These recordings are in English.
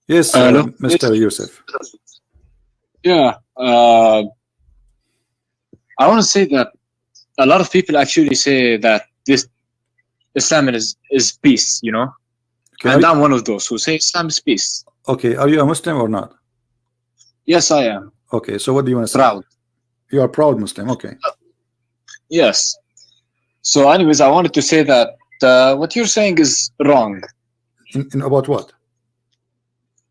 Yes, Hello. Mr. Yusuf. Yeah. I want to say that a lot of people actually say that this Islam is peace, you know, Okay, and I'm one of those who say Islam is peace. okay, are you a Muslim or not? Yes, I am Okay, so what do you want to say? proud. You are a proud Muslim. Okay. Yes. So, anyways, I wanted to say that what you're saying is wrong In about what?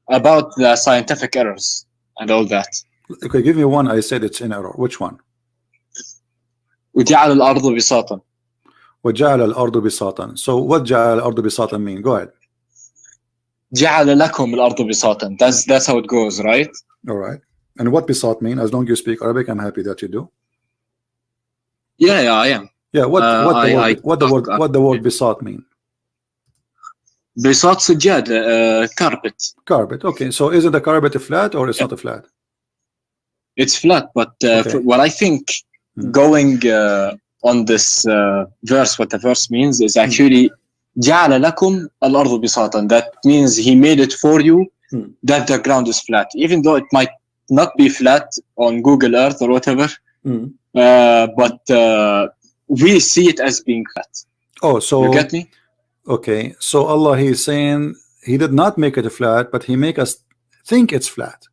about the scientific errors and all that. Okay, give me one. I said it's in error. Which one? وجعل الأرض بساطا. وجعل الأرض بساطا. So what جعل الأرض بساطا mean? Go ahead. جعل لكم الأرض بساطا. That's how it goes, right? All right. And what bisat mean? As long as you speak Arabic, I'm happy that you do. Yeah, I am. Yeah. What the word bisat mean? بساط سجاد, carpet. Carpet. Okay. So is it a carpet flat or it's not a flat? It's flat, but Okay. what I think going on this verse, what the verse means is actually جعل لكم الأرض بساطا. That means he made it for you that the ground is flat, even though it might not be flat on Google Earth or whatever. But we see it as being flat. Oh, so you get me? Okay. So Allah, He is saying He did not make it flat, but He make us think it's flat.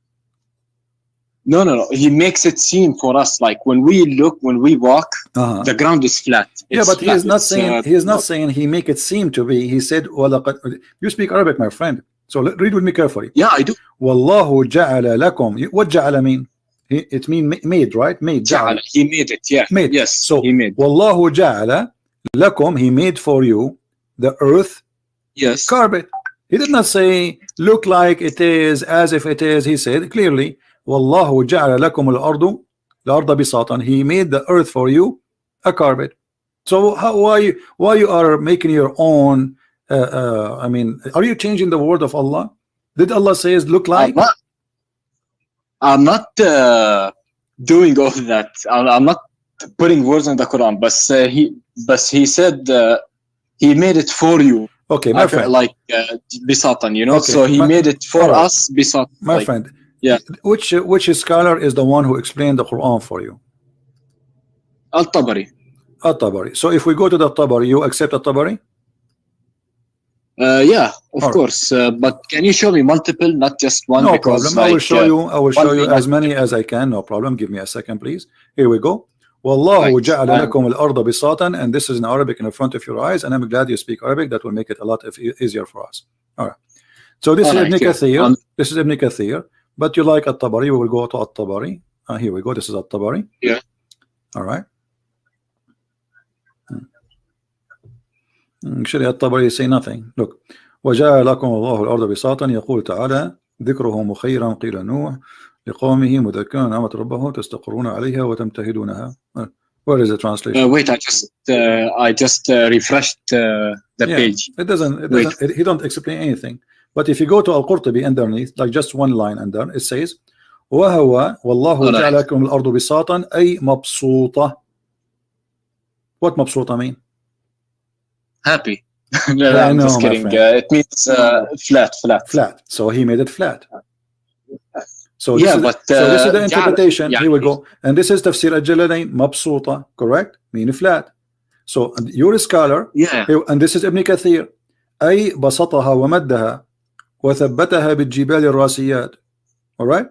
No. He makes it seem for us like when we look, when we walk, the ground is flat. Yeah, but He is not saying He is not saying He make it seem to be. He said, وَلَقَدْ. You speak Arabic, my friend. So read with me carefully. Yeah, I do. وَاللَّهُ جَعَلَ لَكُمْ. What جَعَلَ mean? It mean made, right? Made. جعل. He made it. Yeah. Made. Yes. So he made. وَاللَّهُ جَعَلَ لَكُمْ. He made for you the earth. Yes. Carpet. He did not say look like it is, as if it is. He said clearly, وَاللَّهُ جَعَلَ لَكُمُ الْأَرْضَ بِسَاطًا. He made the earth for you a carpet. So why you are making your own? I mean, are you changing the word of Allah? Did Allah says look like? I'm not doing all that. I'm not putting words in the Quran, but he said he made it for you. Okay, my friend. Like bisatan, you know. Okay, so he made it for us bisatan. My like, friend. Yeah. Which scholar is the one who explained the Quran for you? Al-Tabari. Al-Tabari. So if we go to the Tabari, you accept Al-Tabari? Yeah, of course. But can you show me multiple, not just one? No because, problem. I will show you. I will show you as like, many as I can. No problem. Give me a second, please. Here we go. Wallahu ja'ala lakum al-arda bisatan, and this is in Arabic in front of your eyes, and I'm glad you speak Arabic. That will make it a lot easier for us. All right. So this is Ibn Kathir. This is Ibn Kathir. But you like At-Tabari, we will go to At-Tabari. Here we go. This is At-Tabari. Yeah. All right. Actually, At-Tabari say nothing. Look. وجعل لكم الله الأرض بساطا يقول تعالى ذكره مخيرا قيل نوح لقومه مذكرا نعمة ربه تستقرون عليها وتمتهدونها. Where is the translation? Wait, I just refreshed the page. It doesn't. He don't explain anything. But if you go to Al-Qurtubi underneath, like just one line under, it says وهو والله جعل لكم الأرض بساطا أي مبسوطة. What مبسوطة mean? Happy. No, I'm just kidding. It means flat. So he made it flat. So this is the interpretation. Here we go. And this is tafsir al-Jalalain, mabsuta, correct? Meaning flat. So you're a scholar. Yeah. And this is Ibn Kathir. أي بسطها ومدها وثبتها بالجبال الراسيات. All right?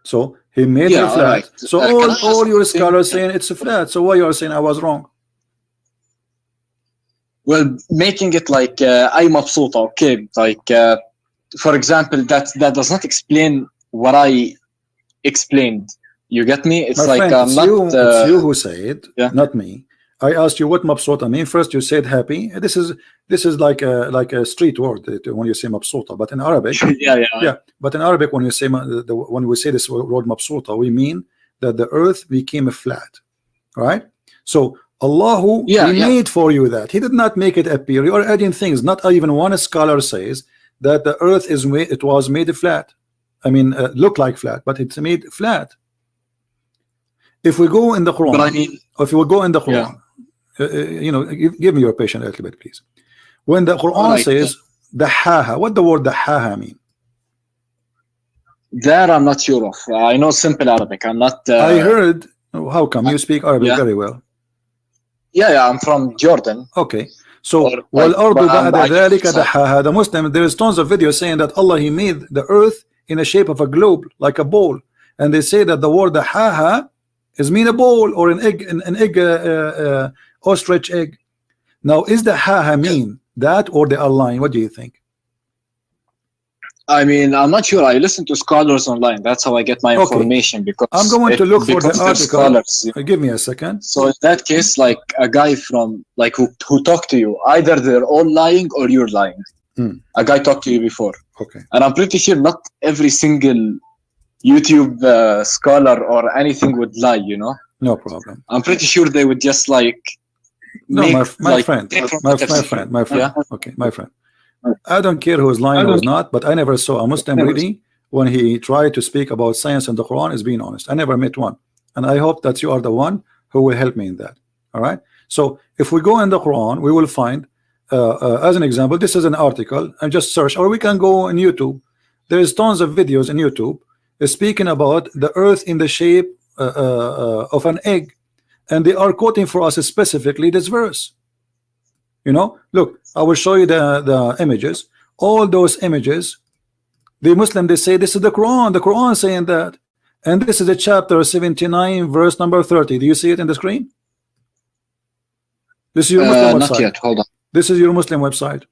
So he made it flat. Right. So all your scholars saying it's flat. So why you are saying I was wrong? Well, making it like أي مبسوطة, okay, like for example, that does not explain what I explained. You get me? It's my like friend, it's you who said, not me. I asked you what mabsuta mean. First, you said happy. This is like a street word when you say mabsuta. But in Arabic, yeah. But in Arabic, when you say when we say this word mabsuta, we mean that the earth became flat, right? So Allah He made for you that. He did not make it appear. You are adding things. Not even one scholar says that the earth was made flat. I mean, look like flat, but it's made flat. If we go in the Quran, but I mean, if we go in the Quran, you know, give me your patience a little bit, please. When the Quran says the haha, what the word the haha mean? That I'm not sure of. I know simple Arabic. I'm not. I heard. How come you speak Arabic very well? Yeah, I'm from Jordan. Okay. So the Muslim, there is tons of videos saying that Allah, He made the earth in the shape of a globe, like a bowl, and they say that the word haha is mean a bowl or an egg, an egg, ostrich egg. Now, is the haha mean that, or they are lying? What do you think? I mean, I'm not sure. I listen to scholars online. That's how I get my information. Because I'm going to look for the article. Scholars, give me a second. So in that case, like a guy from like who talked to you, either they're all lying or you're lying. A guy talked to you before. Okay. And I'm pretty sure not every single YouTube scholar or anything would lie. You know. No problem. I'm pretty sure they would just like. No, my friend. Yeah? Okay, my friend. I don't care who is lying or not, but I never saw a Muslim really when he tried to speak about science and the Quran is being honest. I never met one, and I hope that you are the one who will help me in that. All right. So if we go in the Quran, we will find, as an example, this is an article. And just search, or we can go on YouTube. There is tons of videos in YouTube speaking about the Earth in the shape of an egg, and they are quoting for us specifically this verse. You know, look, I will show you the images. All those images, the Muslim, they say this is the Quran saying that, and this is a chapter 79 verse number 30. Do you see it in the screen? This is your Muslim website. Not yet. Hold on. This is your Muslim website.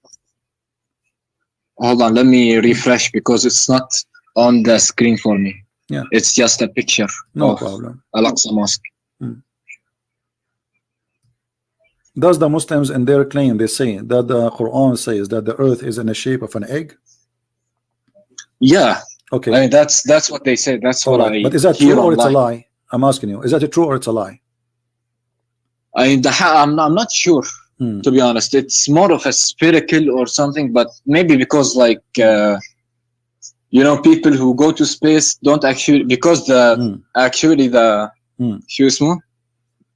Hold on, let me refresh because it's not on the screen for me. Yeah, it's just a picture. No problem. Al-Aqsa Mosque. Does the Muslims in their claim, they say that the Quran says that the earth is in the shape of an egg? Yeah. Okay. I mean, that's what they say. That's what I. But is that true or it's a lie? I'm asking you. Is that true or it's a lie? I mean, I'm not sure. To be honest, it's more of a spherical or something. But maybe because like you know, people who go to space don't actually, because the actually the شو اسمه?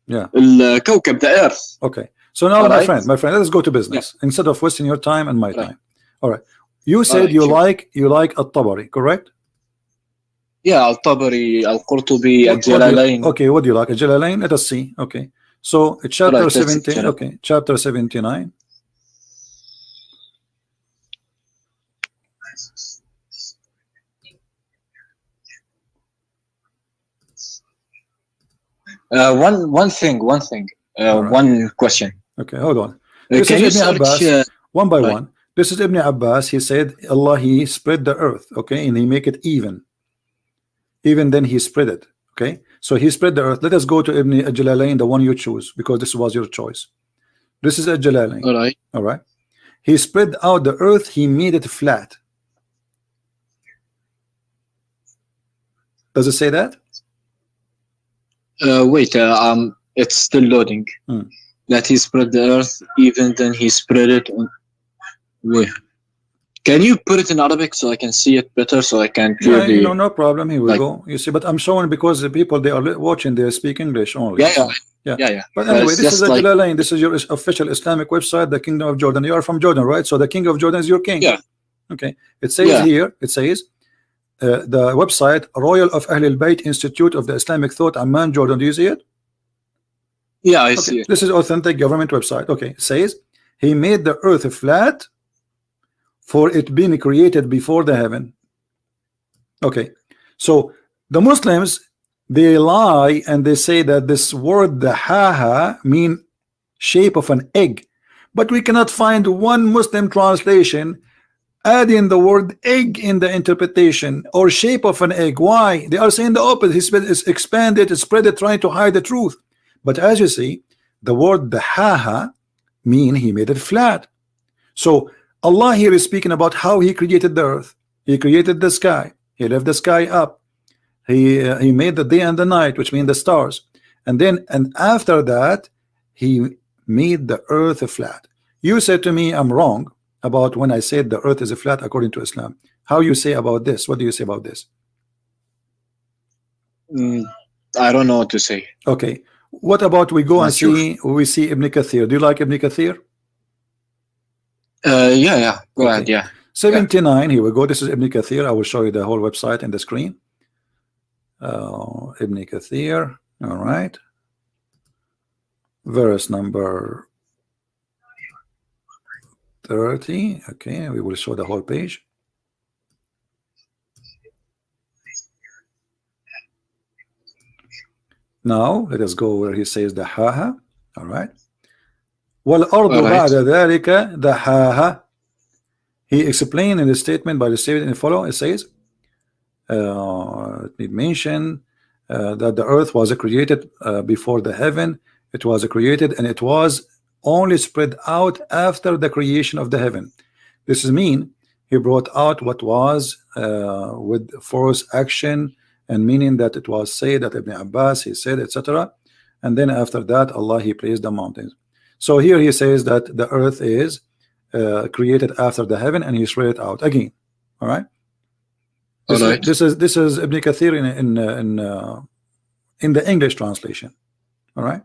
Yeah. الكوكب, the Earth. Okay. So now, my friend, let's go to business instead of wasting your time and my time. All right. You said you like Al-Tabari, correct? Yeah, Al-Tabari, Al-Qurtubi, Al-Jalalain. Okay, what do you like? Al-Jalalain? Let us see. Okay. So chapter 17. Okay, chapter 79. One thing. One question. Okay, hold on. This is Ibn Abbas, one by one. This is Ibn Abbas. He said Allah, He spread the earth, okay, and He make it even. Even then He spread it. Okay, so He spread the earth. Let us go to Ibn Jalalain, the one you choose, because this was your choice. This is Jalalain. All right. He spread out the earth. He made it flat. Does it say that? Wait, it's still loading. That He spread the earth, even then He spread it on. Wait. Can you put it in Arabic so I can see it better, so I can clearly... No problem. Here we go. You see, but I'm showing because the people they are watching, they speak English only. Yeah. But anyway, this is Jalalain. This is your official Islamic website, the Kingdom of Jordan. You are from Jordan, right? So the King of Jordan is your king. Yeah. Okay. It says here. It says the website Royal of Ahl al-Bayt Institute of the Islamic Thought, Amman, Jordan. Do you see it? Yeah, I see it. This is authentic government website. Okay. It says He made the earth flat for it being created before the heaven. Okay, so the Muslims, they lie and they say that this word the haha mean shape of an egg, but we cannot find one Muslim translation adding the word egg in the interpretation or shape of an egg. Why? They are saying the opposite. It's expanded, it's spread it, trying to hide the truth. But as you see, the word the haha mean He made it flat. So Allah here is speaking about how He created the earth. He created the sky. He left the sky up. He made the day and the night, which mean the stars. And after that, He made the earth flat. You said to me, I'm wrong about when I said the earth is flat according to Islam. How you say about this? What do you say about this? I don't know what to say. Okay. What about we go and see Ibn Kathir? Do you like Ibn Kathir? Yeah. Go ahead. Yeah. 79. Here we go. This is Ibn Kathir. I will show you the whole website in the screen. Ibn Kathir. All right. Verse number 30. Okay, we will show the whole page. Now let us go where he says the haha. All right. وَالْأَرْضُ بَعْدَ ذَلِكَ دَحَاهَا. He explained in the statement by the statement in the follow. It says, let me mention that the earth was created before the heaven. It was created and it was only spread out after the creation of the heaven. This is mean he brought out what was with force action, and meaning that it was said that Ibn Abbas he said, etc. And then after that Allah he placed the mountains. So here he says that the earth is created after the heaven and he spread it out again. All right. This is Ibn Kathir in the English translation. All right.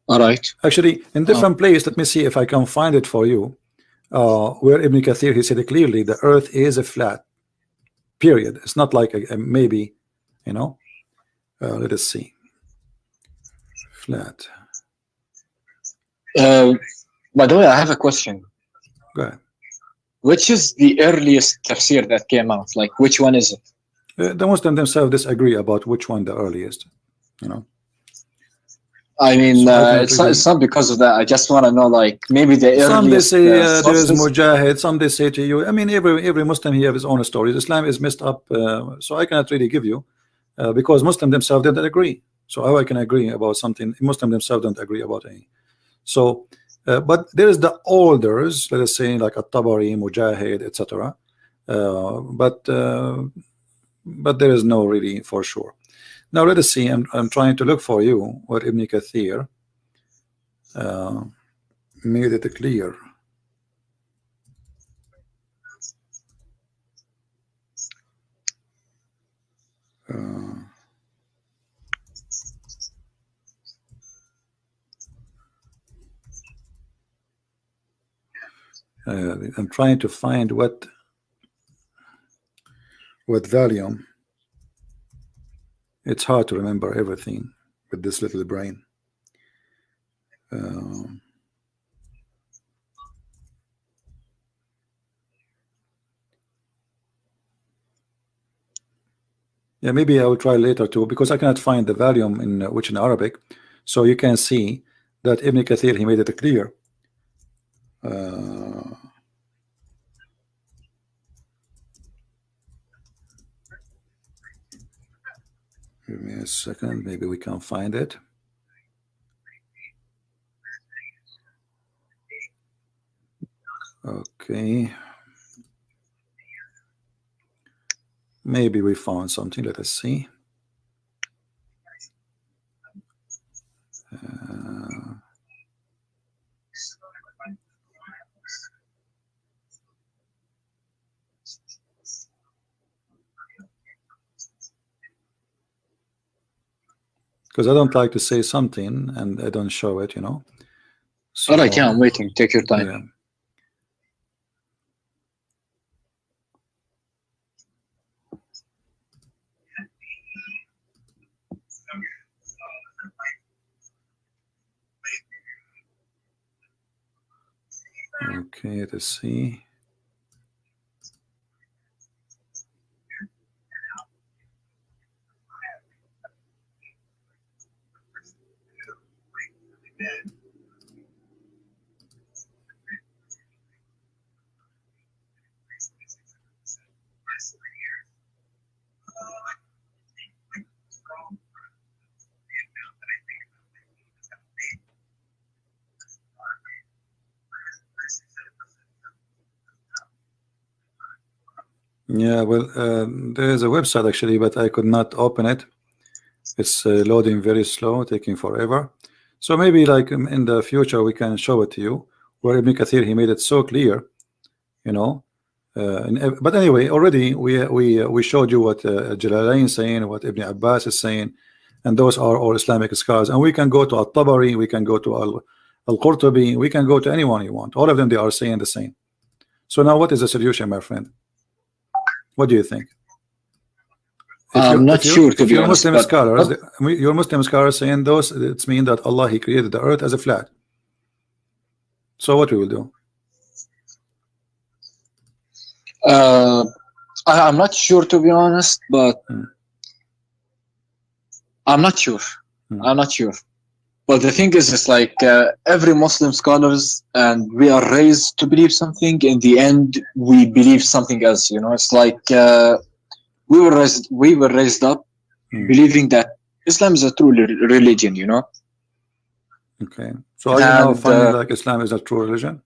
All right. Actually, in different place, let me see if I can find it for you. Where Ibn Kathir he said clearly the earth is a flat. Period. It's not like a maybe, you know. Let us see. Flat. By the way, I have a question. Go ahead. Which is the earliest tafsir that came out? Like, which one is it? The Muslims themselves disagree about which one the earliest. You know. I mean, so it's not because of that. I just want to know, like, maybe the earliest. Some they say there is Mujahid. Some they say to you. I mean, every Muslim he have his own stories. Islam is messed up, so I cannot really give you because Muslims themselves don't agree. So how I can agree about something Muslims themselves don't agree about any. So, but there is the elders, let us say like At-Tabari, Mujahid, etc. But there is no really for sure. Now let us see. I'm trying to look for you what Ibn Kathir made it clear. I'm trying to find what volume. It's hard to remember everything with this little brain. Yeah, maybe I will try later too, because I cannot find the volume in which in Arabic. So you can see that Ibn Kathir he made it clear. Give me a second, maybe we can find it. Okay. Maybe we found something. Let us see. Because I don't like to say something and I don't show it, you know. So, all right, yeah, I'm waiting. Take your time. Yeah. Okay, let's see. Yeah, well, there is a website actually, but I could not open it. It's loading very slow, taking forever. So maybe like in the future we can show it to you, where Ibn Kathir he made it so clear, you know. But anyway, already we showed you what Jalalain is saying, what Ibn Abbas is saying, and those are all Islamic scholars. And we can go to At-Tabari, we can go to Al-Qurtubi, we can go to anyone you want. All of them they are saying the same. So now what is the solution, my friend? What do you think? I'm not sure, to be honest. Muslim scholars, your Muslim scholars saying those, it's mean that Allah, he created the earth as a flat. So what we will do? I'm not sure, to be honest, but I'm not sure. I'm not sure. But the thing is, it's like every Muslim scholars, and we are raised to believe something. In the end, we believe something else. You know, it's like we were raised up believing that Islam is a true religion. You know. Okay. So are you now finding like Islam is a true religion?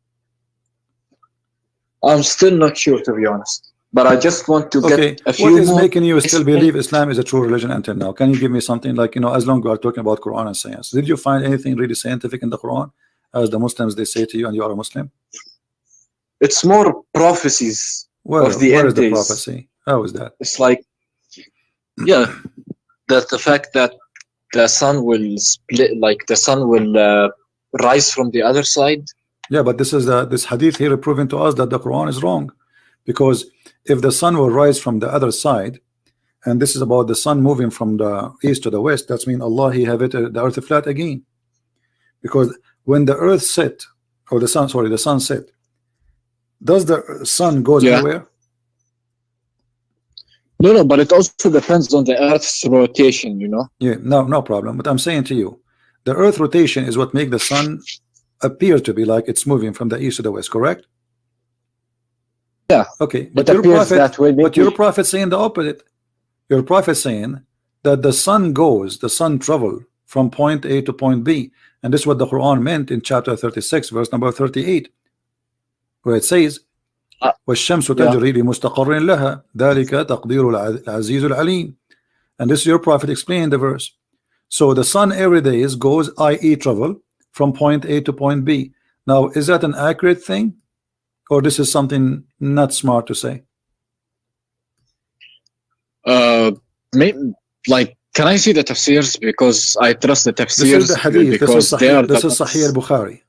I'm still not sure, to be honest. But I just want to get a few more. What is making you still believe Islam is a true religion until now? Can you give me something like, as long as we are talking about Quran and science, did you find anything really scientific in the Quran, as the Muslims they say to you, and you are a Muslim? It's more prophecies of the end days. Where is the prophecy? How is that? It's like, that the fact that the sun will split, like the sun will rise from the other side. Yeah, but this hadith here proving to us that the Quran is wrong, because if the sun will rise from the other side, and this is about the sun moving from the east to the west, that's mean Allah, he have it the earth flat again, because when the earth set, or the sun set, does the sun goes anywhere? No, but it also depends on the earth's rotation, Yeah, no problem. But I'm saying to you, the earth rotation is what make the sun appear to be like it's moving from the east to the west, correct? Yeah. Okay, but your prophet saying the opposite. Your prophet saying that the sun travel from point A to point B, and this is what the Quran meant in chapter 36, verse number 38, where it says, وَالشَّمْسُ تَجْرِي لِمُسْتَقَرٍ لَهَا ذَلِكَ تَقْدِيرُ الْعَزِيزُ الْعَلِيمُ. And this is your prophet explained the verse. So the sun every day goes, i.e. travel from point A to point B. Now, is that an accurate thing, or this is something not smart to say? Maybe, like, can I see the tafsirs, because I trust the tafsirs? This is the hadith. This is Sahih al-Bukhari.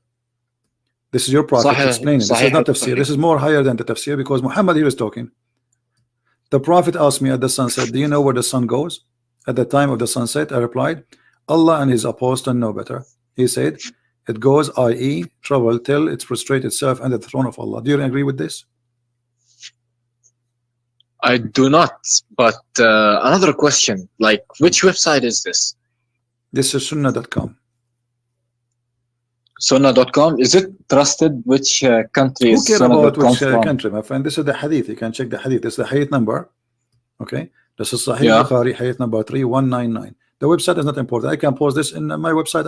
This is your prophet explaining. This is not tafsir. This is more higher than the tafsir, because Muhammad here is talking. The prophet asked me at the sunset, do you know where the sun goes? At the time of the sunset, I replied, Allah and his apostle know better. He said, it goes, i.e. travel till it prostrates itself under the throne of Allah. Do you agree with this? I do not. But another question, like, which website is this? This is sunnah.com. Sunnah.com, is it trusted? Which country is Who cares about which country, my friend? This is the hadith. You can check the hadith. This is the hadith number. Okay, this is Sahih Bukhari, hadith number 3199. The website is not important. I can post this in my website.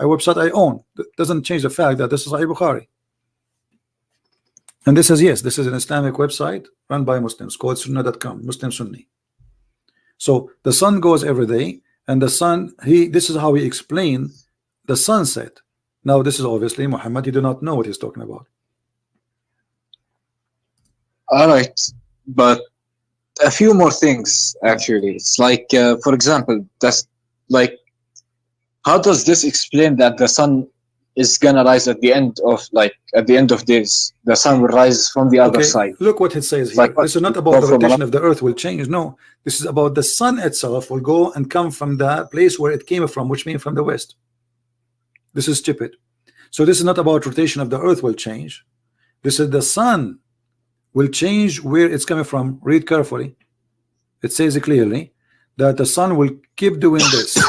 I own. That doesn't change the fact that this is Sahih Bukhari. And this is, yes, this is an Islamic website run by Muslims called sunnah.com, Muslim Sunni. So the sun goes every day, and the sun, this is how he explained the sunset. Now this is obviously Muhammad, he do not know what he's talking about. All right, but a few more things actually. It's like, for example, that's like, how does this explain that the sun is gonna rise at the end of days? The sun will rise from the other side. Look what it says here. Like, this is not about the rotation of the earth will change. No, this is about the sun itself will go and come from the place where it came from, which means from the west. This is stupid. So this is not about rotation of the earth will change. This is the sun will change where it's coming from. Read carefully. It says clearly that the sun will keep doing this,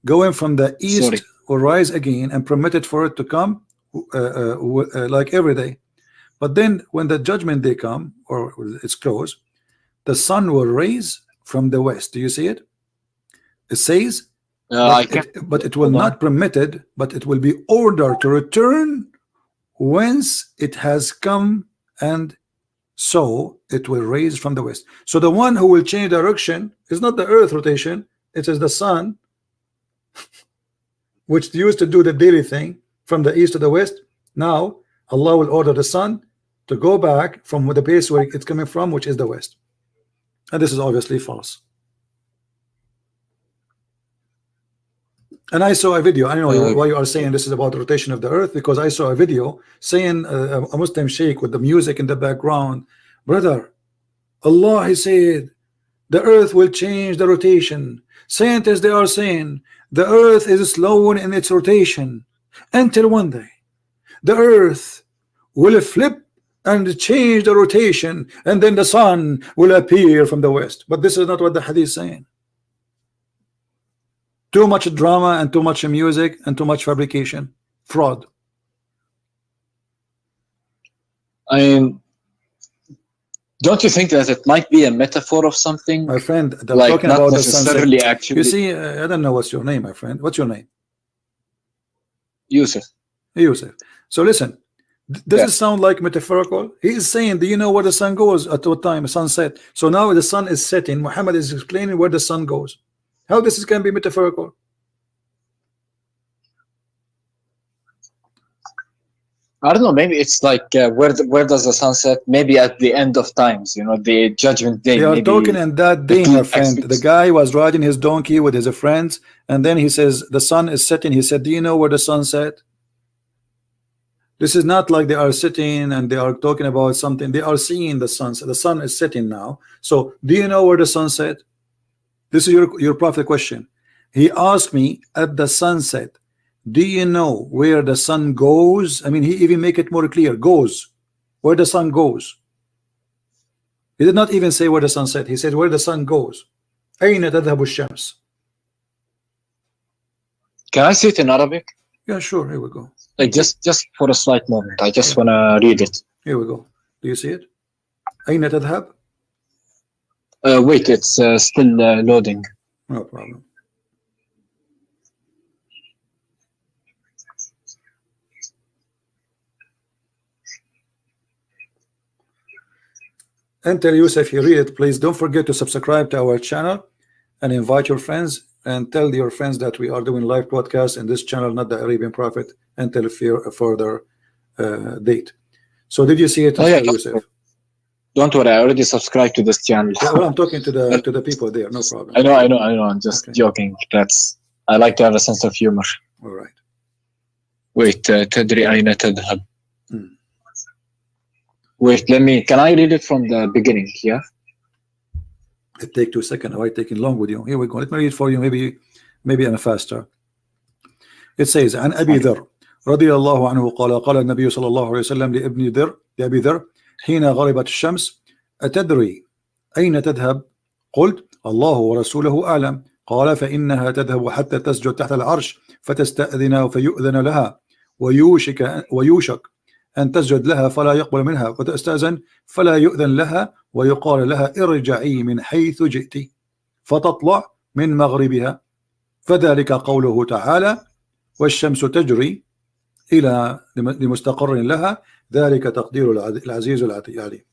going from the east will rise again and permitted for it to come like every day. But then when the judgment day come, or it's close, the sun will rise from the west. Do you see it? It says, but it will not permitted, but it will be ordered to return whence it has come, and so it will raise from the west. So the one who will change direction is not the earth rotation, it is the sun, which used to do the daily thing from the east to the west. Now Allah will order the sun to go back from the place where it's coming from, which is the west. And this is obviously false. And I saw a video. I don't know why you are saying this is about the rotation of the earth, because I saw a video saying a Muslim sheikh with the music in the background. Brother, Allah, he said the earth will change the rotation. Scientists, they are saying the earth is slowing in its rotation until one day the earth will flip and change the rotation, and then the sun will appear from the west. But this is not what the hadith is saying. Too much drama and too much music and too much fabrication, fraud. I mean, don't you think that it might be a metaphor of something? My friend, they're like talking not about necessarily the sunset. actually. You see, I don't know what's your name, my friend. What's your name? Yusuf. Yusuf. So listen, does it sound like metaphorical? He is saying, do you know where the sun goes at what time? Sunset. So now the sun is setting. Muhammad is explaining where the sun goes. How this can be metaphorical? I don't know. Maybe it's like where does the sun set? Maybe at the end of times, you know, the judgment day. They are talking in that day, my friend. The guy was riding his donkey with his friends, and then he says the sun is setting. He said, do you know where the sun set? This is not like they are sitting and they are talking about something. They are seeing the sun. The sun is setting now. So do you know where the sun set? This is your prophet question. He asked me at the sunset, do you know where the sun goes? I mean, he even make it more clear. Goes. Where the sun goes. He did not even say where the sun set. He said where the sun goes. أين تذهب الشمس? Can I see it in Arabic? Yeah, sure. Here we go. Like just for a slight moment. I just wanna read it. Here we go. Do you see it? أين تذهب? Wait, it's still loading. No problem. And tell Yusuf, you read it, please don't forget to subscribe to our channel and invite your friends and tell your friends that we are doing live broadcasts in this channel, not the Arabian Prophet, until a further date. So did you see it? Oh, yeah, Yusuf? Don't worry, I already subscribed to this channel. Yeah, well, I'm talking to the people there, no problem. I know. I'm just joking. I like to have a sense of humor. All right. Wait, تدري أين تذهب? Wait, can I read it from the beginning? Yeah. It take 2 seconds. Why taking long with you? Here we go. Let me read it for you. Maybe I'm faster. It says, عن أبي ذر رضي الله عنه قال قال النبي صلى الله عليه وسلم لأبي ذر حين غربت الشمس أتدري أين تذهب؟ قلت الله ورسوله أعلم. قال فإنها تذهب حتى تسجد تحت العرش فتستأذن فيؤذن لها ويوشك أن تسجد لها فلا يقبل منها وتستأذن فلا يؤذن لها ويقال لها ارجعي من حيث جئت فتطلع من مغربها فذلك قوله تعالى والشمس تجري إلى لمستقر لها ذلك تقدير العزيز العليم.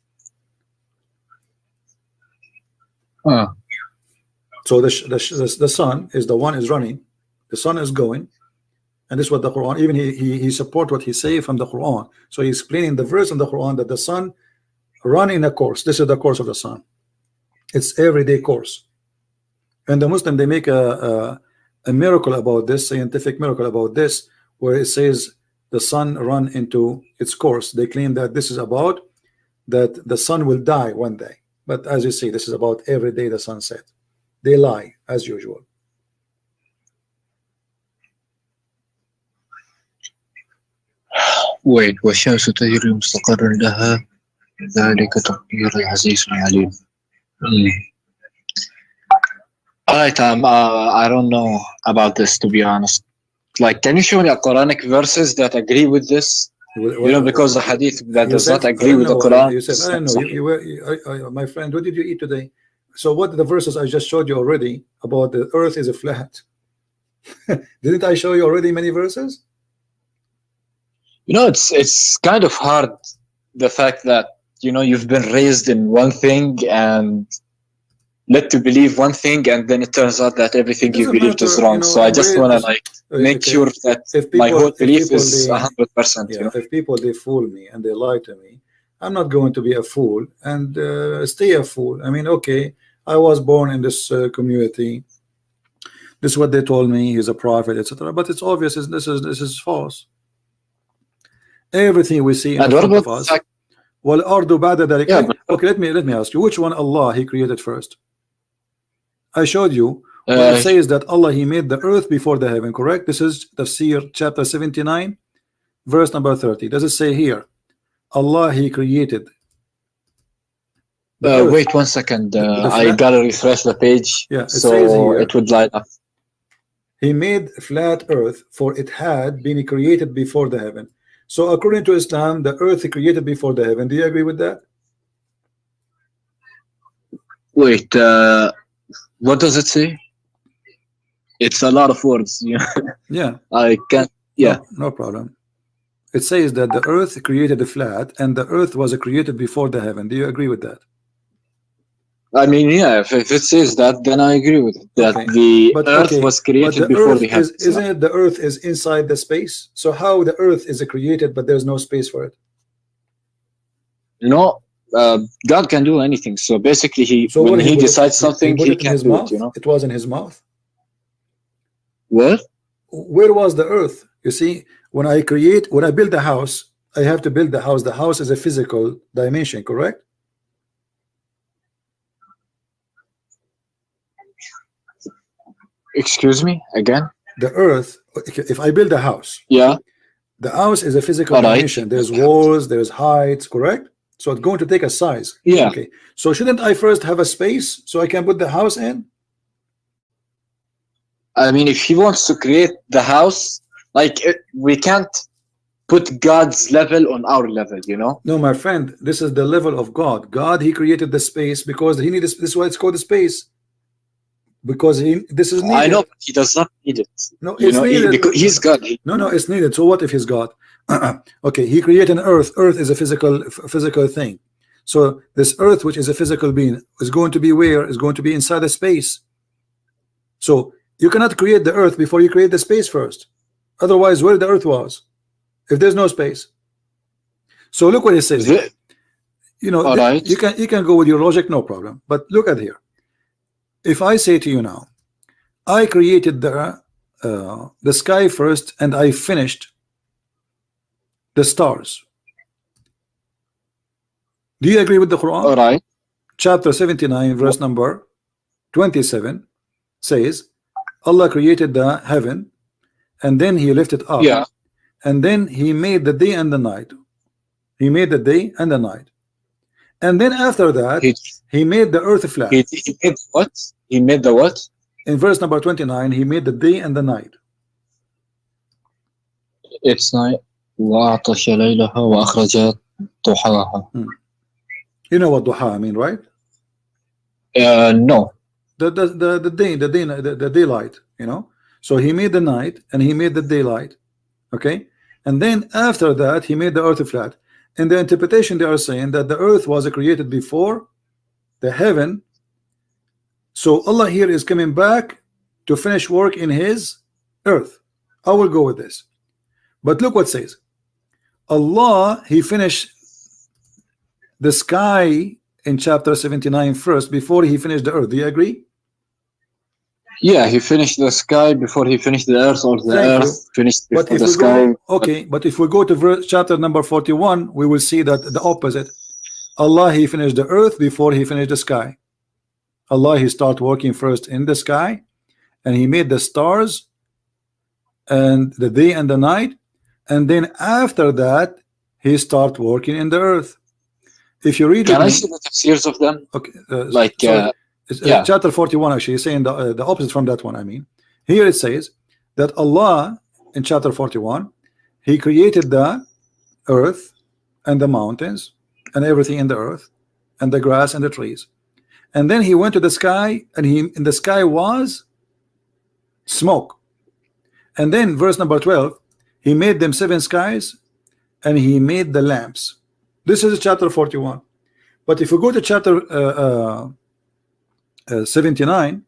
So the sun is the one is running, the sun is going, and this is what the Quran, even he support what he say from the Quran. So he's explaining the verse in the Quran that the sun run in a course. This is the course of the sun. It's everyday course. And the Muslim, they make a miracle about this, scientific miracle about this, where it says the sun run into its course. They claim that this is about that the sun will die one day. But as you see, this is about every day the sunset. They lie as usual. Wait, والشمس تجري مستقر لها ذلك تقدير العزيز العليم. Alright, I don't know about this, to be honest. Like, can you show me a Quranic verses that agree with this? You know, because the hadith that does not agree with the Quran. You said, I don't know. My friend, what did you eat today? So what the verses I just showed you already about the earth is a flat. Didn't I show you already many verses? You know, it's kind of hard, the fact that, you know, you've been raised in one thing and led to believe one thing, and then it turns out that everything you believed is wrong. You know, so I just want to make sure that my whole belief is 100%. Yeah, you know? If people they fool me and they lie to me, I'm not going to be a fool and stay a fool. I mean, okay, I was born in this community. this is what they told me, he's a prophet, etc. But it's obvious this is false. Everything we see in front of us. Well, okay, let me ask you, which one Allah he created first? I showed you. It says that Allah he made the earth before the heaven, correct? This is Tafsir chapter 79 verse number 30. Does it say here Allah he created wait 1 second, I gotta refresh the page, yeah, so it would light up. He made flat earth, for it had been created before the heaven. So according to Islam, the earth is created before the heaven. Do you agree with that? Wait, what does it say? It's a lot of words. Yeah, I can't. Yeah, no problem. It says that the earth created the flat, and the earth was created before the heaven. Do you agree with that? I mean, yeah, if it says that, then I agree with it. That the earth was created before the heaven. Isn't it the earth is inside the space? So how the earth is created, but there's no space for it? No, God can do anything. So basically, when he decides something, he can do it. It was in his mouth. What? Where was the earth? You see, when I build a house, I have to build the house. The house is a physical dimension, correct? Excuse me again? The earth, if I build a house, yeah, the house is a physical dimension. There's walls, there's heights, correct? So it's going to take a size. Yeah. Okay. So shouldn't I first have a space so I can put the house in? I mean, if he wants to create the house, we can't put God's level on our level, No, my friend, this is the level of God. God, he created the space because he needs. This is why it's called the space. Because this is needed. I know, but he does not need it. No, it's needed. Because he's God. No, it's needed. So what if he's God? Okay, he created an earth. Earth is a physical thing. So this earth, which is a physical being, is going to be where? Is going to be inside a space. So you cannot create the earth before you create the space first. Otherwise, where the earth was, if there's no space. So look what it says. Right. You can go with your logic, no problem. But look at here. If I say to you now, I created the sky first and I finished the stars. Do you agree with the Quran? All right. Chapter 79 verse number 27 says Allah created the heaven and then he lifted up, yeah, and then he made the day and the night. He made the day and the night. And then after that, he made the earth flat. He made what? He made the what? In verse number 29, he made the day and the night. It's night. وَأَغْطَشَ لَيْلَهَا وَأَخْرَجَ ضُحَاهَا. You know what duha mean, right? No. The daylight, So he made the night and he made the daylight. Okay? And then after that, he made the earth flat. In the interpretation, they are saying that the earth was created before the heaven. So Allah here is coming back to finish work in his earth. I will go with this. But look what it says. Allah, he finished the sky in chapter 79 first before he finished the earth. Do you agree? Yeah, he finished the sky before he finished the earth, or the earth finished before the sky. Okay, but if we go to chapter number 41, we will see that the opposite. Allah, he finished the earth before he finished the sky. Allah, he started working first in the sky, and he made the stars and the day and the night, and then after that he started working in the earth. If you read, can I see the tafsirs of them? Okay, chapter 41 actually is saying the opposite from that one. I mean, here it says that Allah in chapter 41 he created the earth and the mountains and everything in the earth and the grass and the trees, and then he went to the sky, and in the sky was smoke. And then verse number 12, he made them 7 skies and he made the lamps. This is chapter 41. But if we go to chapter 79,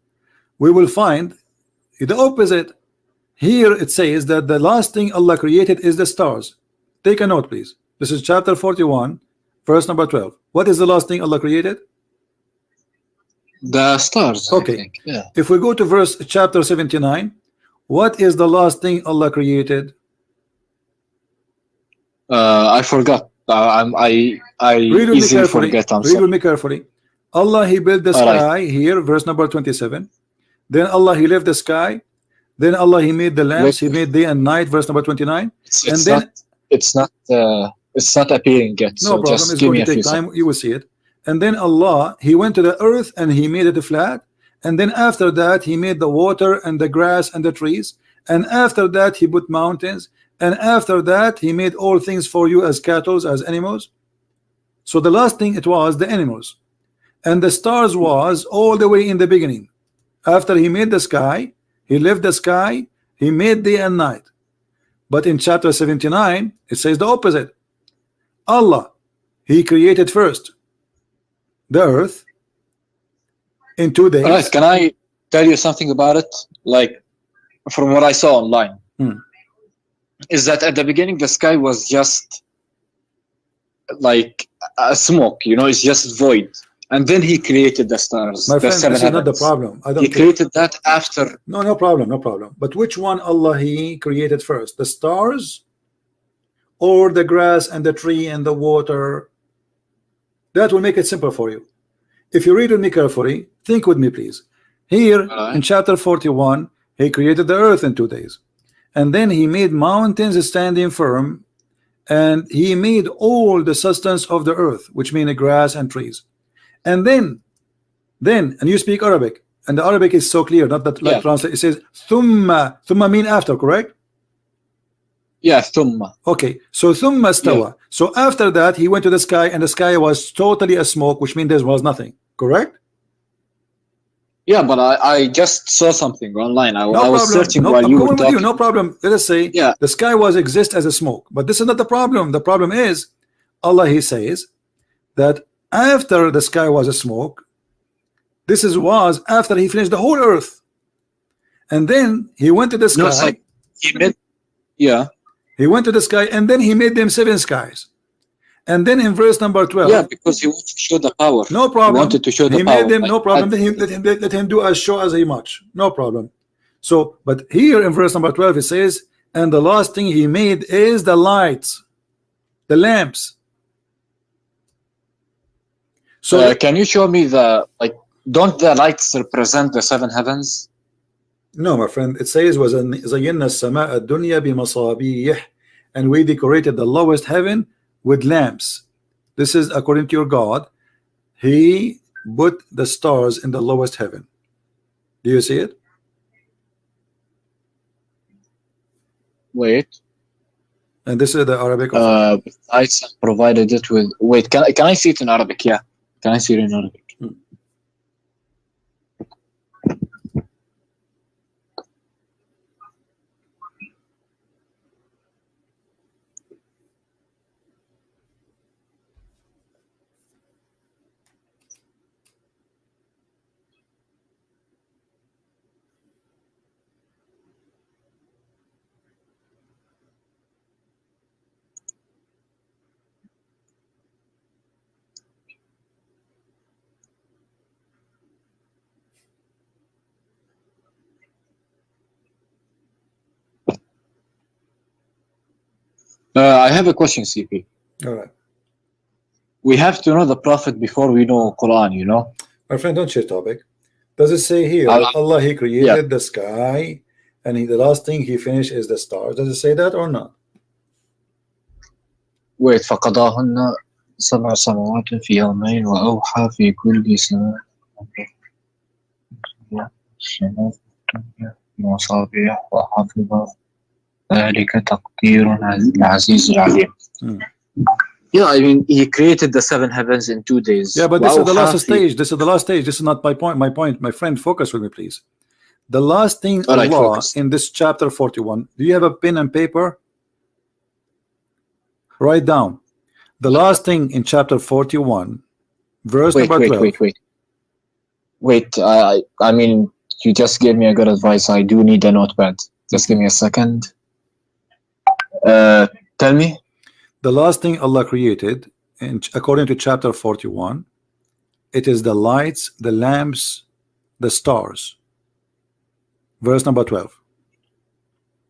we will find the opposite. Here it says that the last thing Allah created is the stars. Take a note, please. This is chapter 41 verse number 12. What is the last thing Allah created? The stars. Okay. I think. Yeah. If we go to verse chapter 79, what is the last thing Allah created? I forgot. I Read with me easily carefully. forget. I'm Read sorry. with me carefully. Allah, He built the sky here, verse number 27. Then Allah, He left the sky. Then Allah, He made the lamps. He made day and night, verse number 29. It's not appearing yet. No so problem. Just it's give going me to take time. You will see it. And then Allah, He went to the earth and He made it flat. And then after that, He made the water and the grass and the trees. And after that, He put mountains. And after that, He made all things for you as cattle, as animals. So the last thing, it was the animals. And the stars was all the way in the beginning. After He made the sky, He left the sky, He made day and night. But in chapter 79, it says the opposite. Allah, He created first the earth in 2 days. All right, can I tell you something about it? Like, from what I saw online, is that at the beginning the sky was just like a smoke, it's just void. And then He created the stars. My friend, this is not the problem. He created that after. No problem, no problem. But which one Allah He created first? The stars or the grass and the tree and the water? That will make it simple for you. If you read with me carefully, think with me please. Here in chapter 41, He created the earth in 2 days. And then He made mountains standing firm. And He made all the sustenance of the earth, which mean the grass and trees. And then, and you speak Arabic, and the Arabic is so clear, not that like translate. It says thumma. Thumma mean after, correct? Yeah, thumma. Okay, so thumma stawa. So after that, He went to the sky, and the sky was totally a smoke, which means there was nothing, correct? Yeah, but I just saw something online. I was searching while you were talking. No problem. Let us say the sky was exist as a smoke, but this is not the problem. The problem is Allah, He says that after the sky was a smoke, this was after He finished the whole earth, and then He went to the sky. No, it's like He went to the sky, and then He made them 7 skies. And then in verse number 12, because He wanted to show the power. No problem. He wanted to show the He power. made them, no problem. Let him do as show as He much. No problem. So, but here in verse number 12 it says, and the last thing He made is the lights, the lamps. So can you show me don't the lights represent the 7 heavens? No, my friend. It says وَزَيَّنَّا السَّمَاءَ الدُّنْيَا بِمَصَابِيحٍ, and we decorated the lowest heaven with lamps. This is according to your God. He put the stars in the lowest heaven. Do you see it? Wait. And this is the Arabic. Lights provided it with. Wait, can I see it in Arabic? Yeah, can I see it in Arabic? I have a question, CP. All right. We have to know the Prophet before we know Quran, My friend, don't change topic. Does it say here Allah He created the sky, and the last thing He finished is the stars? Does it say that or not? Wait, فقضاهن 7 سماوات في يومين وأوحى في كل سماء مصابيح وحافظ ذلك تقدير العزيز العليم. Yeah, I mean, He created the 7 heavens in 2 days. Yeah, but this is the last stage. This is the last stage. This is not my point. My friend, focus with me, please. The last thing Allah in this chapter 41. Do you have a pen and paper? Write down. The last thing in chapter 41, verse number 12. Wait. I mean, you just gave me a good advice. I do need a notepad. Just give me a second. Tell me. The last thing Allah created, according to chapter 41, It is the lights, the lamps, the stars. Verse number 12.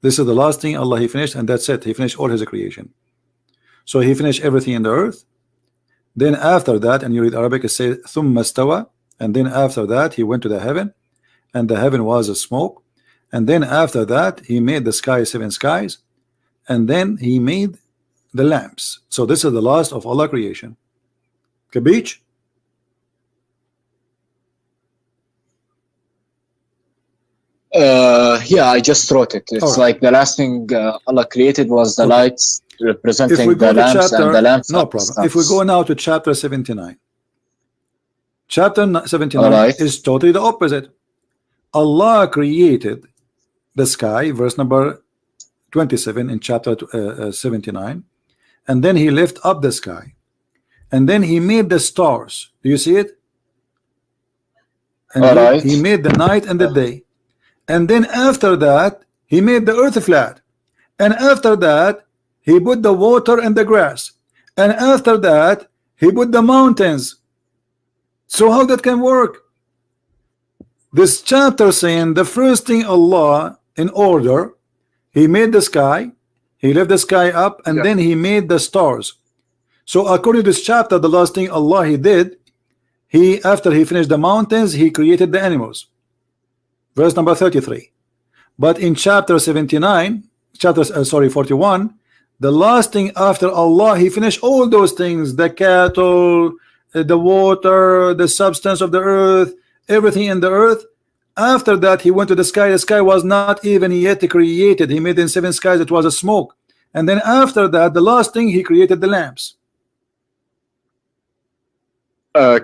This is the last thing Allah He finished, and that's it. He finished all His creation. So He finished everything in the earth. Then after that, and you read Arabic, it says ثُمَّ اسْتَوَى, and then after that He went to the heaven, and the heaven was a smoke. And then after that He made the sky 7 skies, and then He made the lamps. So this is the last of Allah creation. Kabich? Yeah, I just wrote it. It's like the last thing Allah created was the lights representing the lamps, and the lamps. No problem. If we go now to chapter 79, chapter 79 is totally the opposite. Allah created the sky, verse number 27 in chapter 79, and then He lifted up the sky, and then He made the stars. Do you see it? And he made the night and the day. And then after that He made the earth flat, and after that He put the water and the grass, and after that He put the mountains. So how that can work? This chapter saying the first thing Allah in order, He made the sky, He left the sky up, and then He made the stars. So according to this chapter, the last thing Allah He did, He after He finished the mountains, He created the animals. Verse number 33. But in chapter 79, 41, the last thing after Allah He finished all those things, the cattle, the water, the substance of the earth, everything in the earth. After that He went to the sky. The sky was not even yet created. He made in 7 skies. It was a smoke. And then after that, the last thing He created the lamps.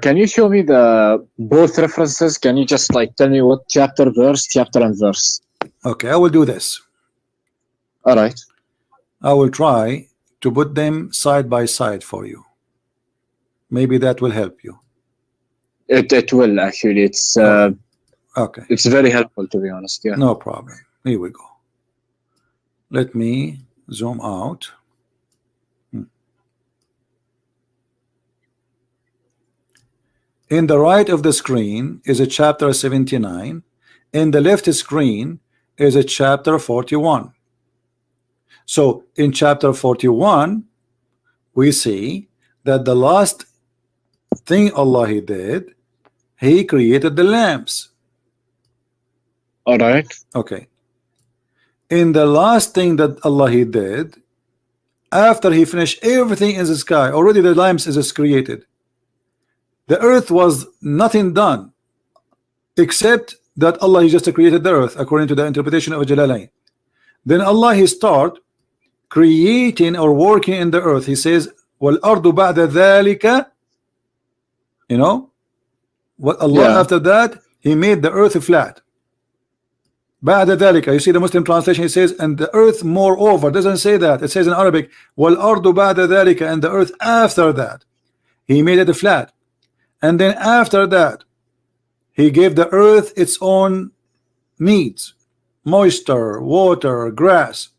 Can you show me the both references? Can you just like tell me what chapter and verse? Okay, I will do this. All right. I will try to put them side by side for you. Maybe that will help you. It will actually. It's okay. It's very helpful, to be honest. Yeah. No problem. Here we go. Let me zoom out. In the right of the screen is a chapter 79. In the left screen is a chapter 41. So in chapter 41 we see that the last thing Allah He did, He created the lamps. All right. Okay. In the last thing that Allah He did, after He finished everything in the sky, already the lamps is created. The earth was nothing done except that Allah He just created the earth according to the interpretation of Jalalain. Then Allah He start creating or working in the earth. He says وَالْأَرْضُ بَعْدَ ذَلِكَ, you know what Allah after that He made the earth flat. بَعْدَ ذَلِكَ, you see the Muslim translation, it says and the earth moreover. Doesn't say that. It says in Arabic وَالْأَرْضُ بَعْدَ ذَلِكَ, and the earth after that He made it flat. And then after that He gave the earth its own needs, moisture, water, grass.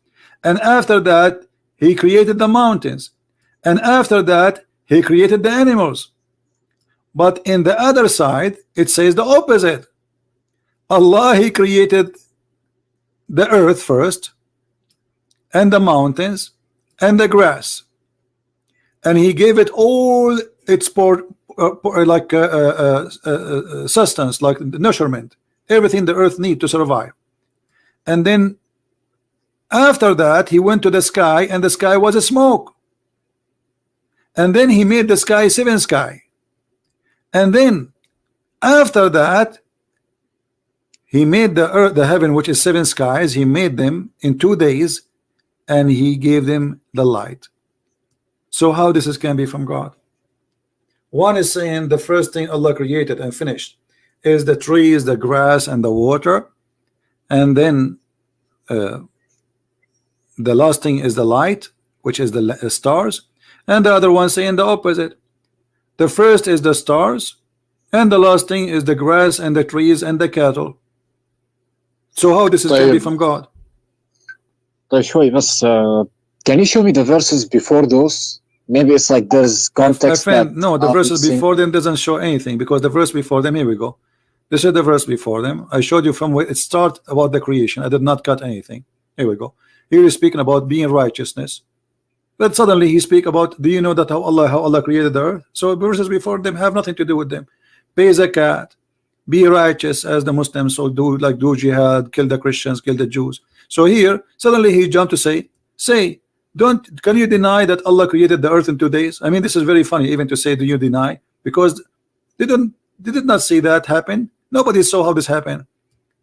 And after that He created the mountains, and after that He created the animals. But in the other side it says the opposite. Allah He created the earth first, and the mountains, and the grass, and He gave it all its sustenance, like nourishment, everything the earth need to survive. And then after that He went to the sky, and the sky was a smoke. And then He made the sky 7 skies. And then after that He made the earth, the heaven, which is 7 skies. He made them in 2 days, and He gave them the light. So how this can be from God? One is saying the first thing Allah created and finished is the trees, the grass, and the water, and then the last thing is the light, which is the stars. And the other one saying the opposite. The first is the stars, and the last thing is the grass and the trees and the cattle. So how this is going to be from God? Can you show me the verses before those? maybe it's like there's context. My friend, no, the verses before them doesn't show anything, because the verse before them, here we go. This is the verse before them. I showed you from where it starts about the creation. I did not cut anything. Here we go. Here he's speaking about being righteousness. But suddenly he speak about, do you know that how Allah created the earth? So verses before them have nothing to do with them. Pay zakat, be righteous as the Muslims, so do jihad, kill the Christians, kill the Jews. So here suddenly he jumped to say, can you deny that Allah created the earth in 2 days? I mean, this is very funny even to say, do you deny? Because they did not see that happen. Nobody saw how this happened.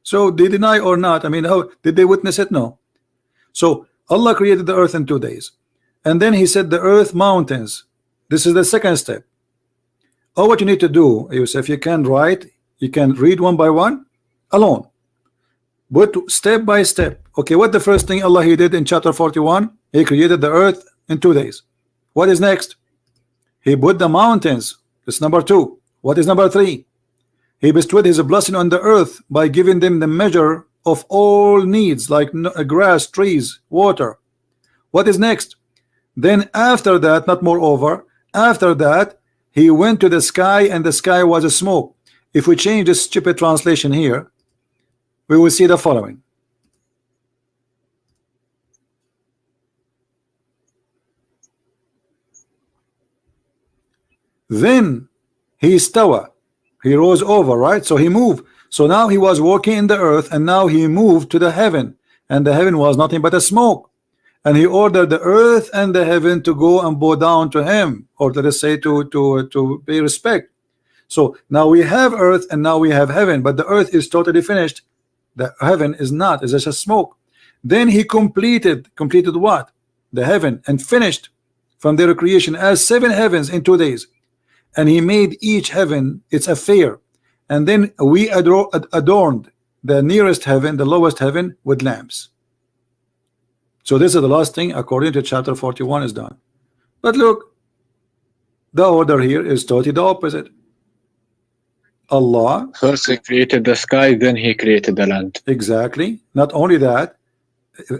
So they deny or not, I mean, how did they witness it? No. So Allah created the earth in 2 days, and then he said the earth mountains. This is the second step. Oh, what you need to do, Yusuf, you can write, you can read one by one alone, but step by step. Okay, what the first thing Allah he did in chapter 41? He created the earth in 2 days. What is next? He put the mountains. That's number 2. What is number 3? He bestowed his blessing on the earth by giving them the measure of all needs, like grass, trees, water. What is next? Then after that, not moreover, after that he went to the sky, and the sky was a smoke. If we change this stupid translation here, we will see the following. Then he istawa, he rose over, right? So he moved. So now he was walking in the earth, and now he moved to the heaven, and the heaven was nothing but a smoke. And he ordered the earth and the heaven to go and bow down to him, or let us say to pay respect. So now we have earth and now we have heaven, but the earth is totally finished. The heaven is not, it's just a smoke. Then he completed what? The heaven, and finished from their creation as 7 heavens in 2 days. And he made each heaven its affair, and then we adorned the nearest heaven, the lowest heaven, with lamps. So this is the last thing according to chapter 41 is done. But look, the order here is totally the opposite. Allah first he created the sky, then he created the land. Exactly. Not only that,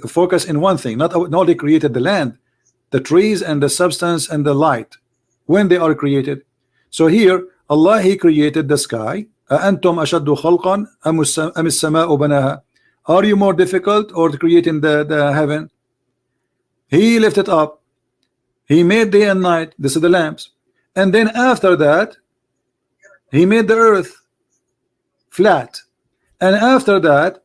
focus in one thing. Not only created the land, the trees and the substance and the light, when they are created. So here Allah he created the sky. أَأَنْتُمْ أَشَدُّ خَلْقًا أَمِ السَّمَاءُ بَنَاهَا. Are you more difficult, or creating the heaven? He lifted up, he made day and night. This is the lamps. And then after that he made the earth flat, and after that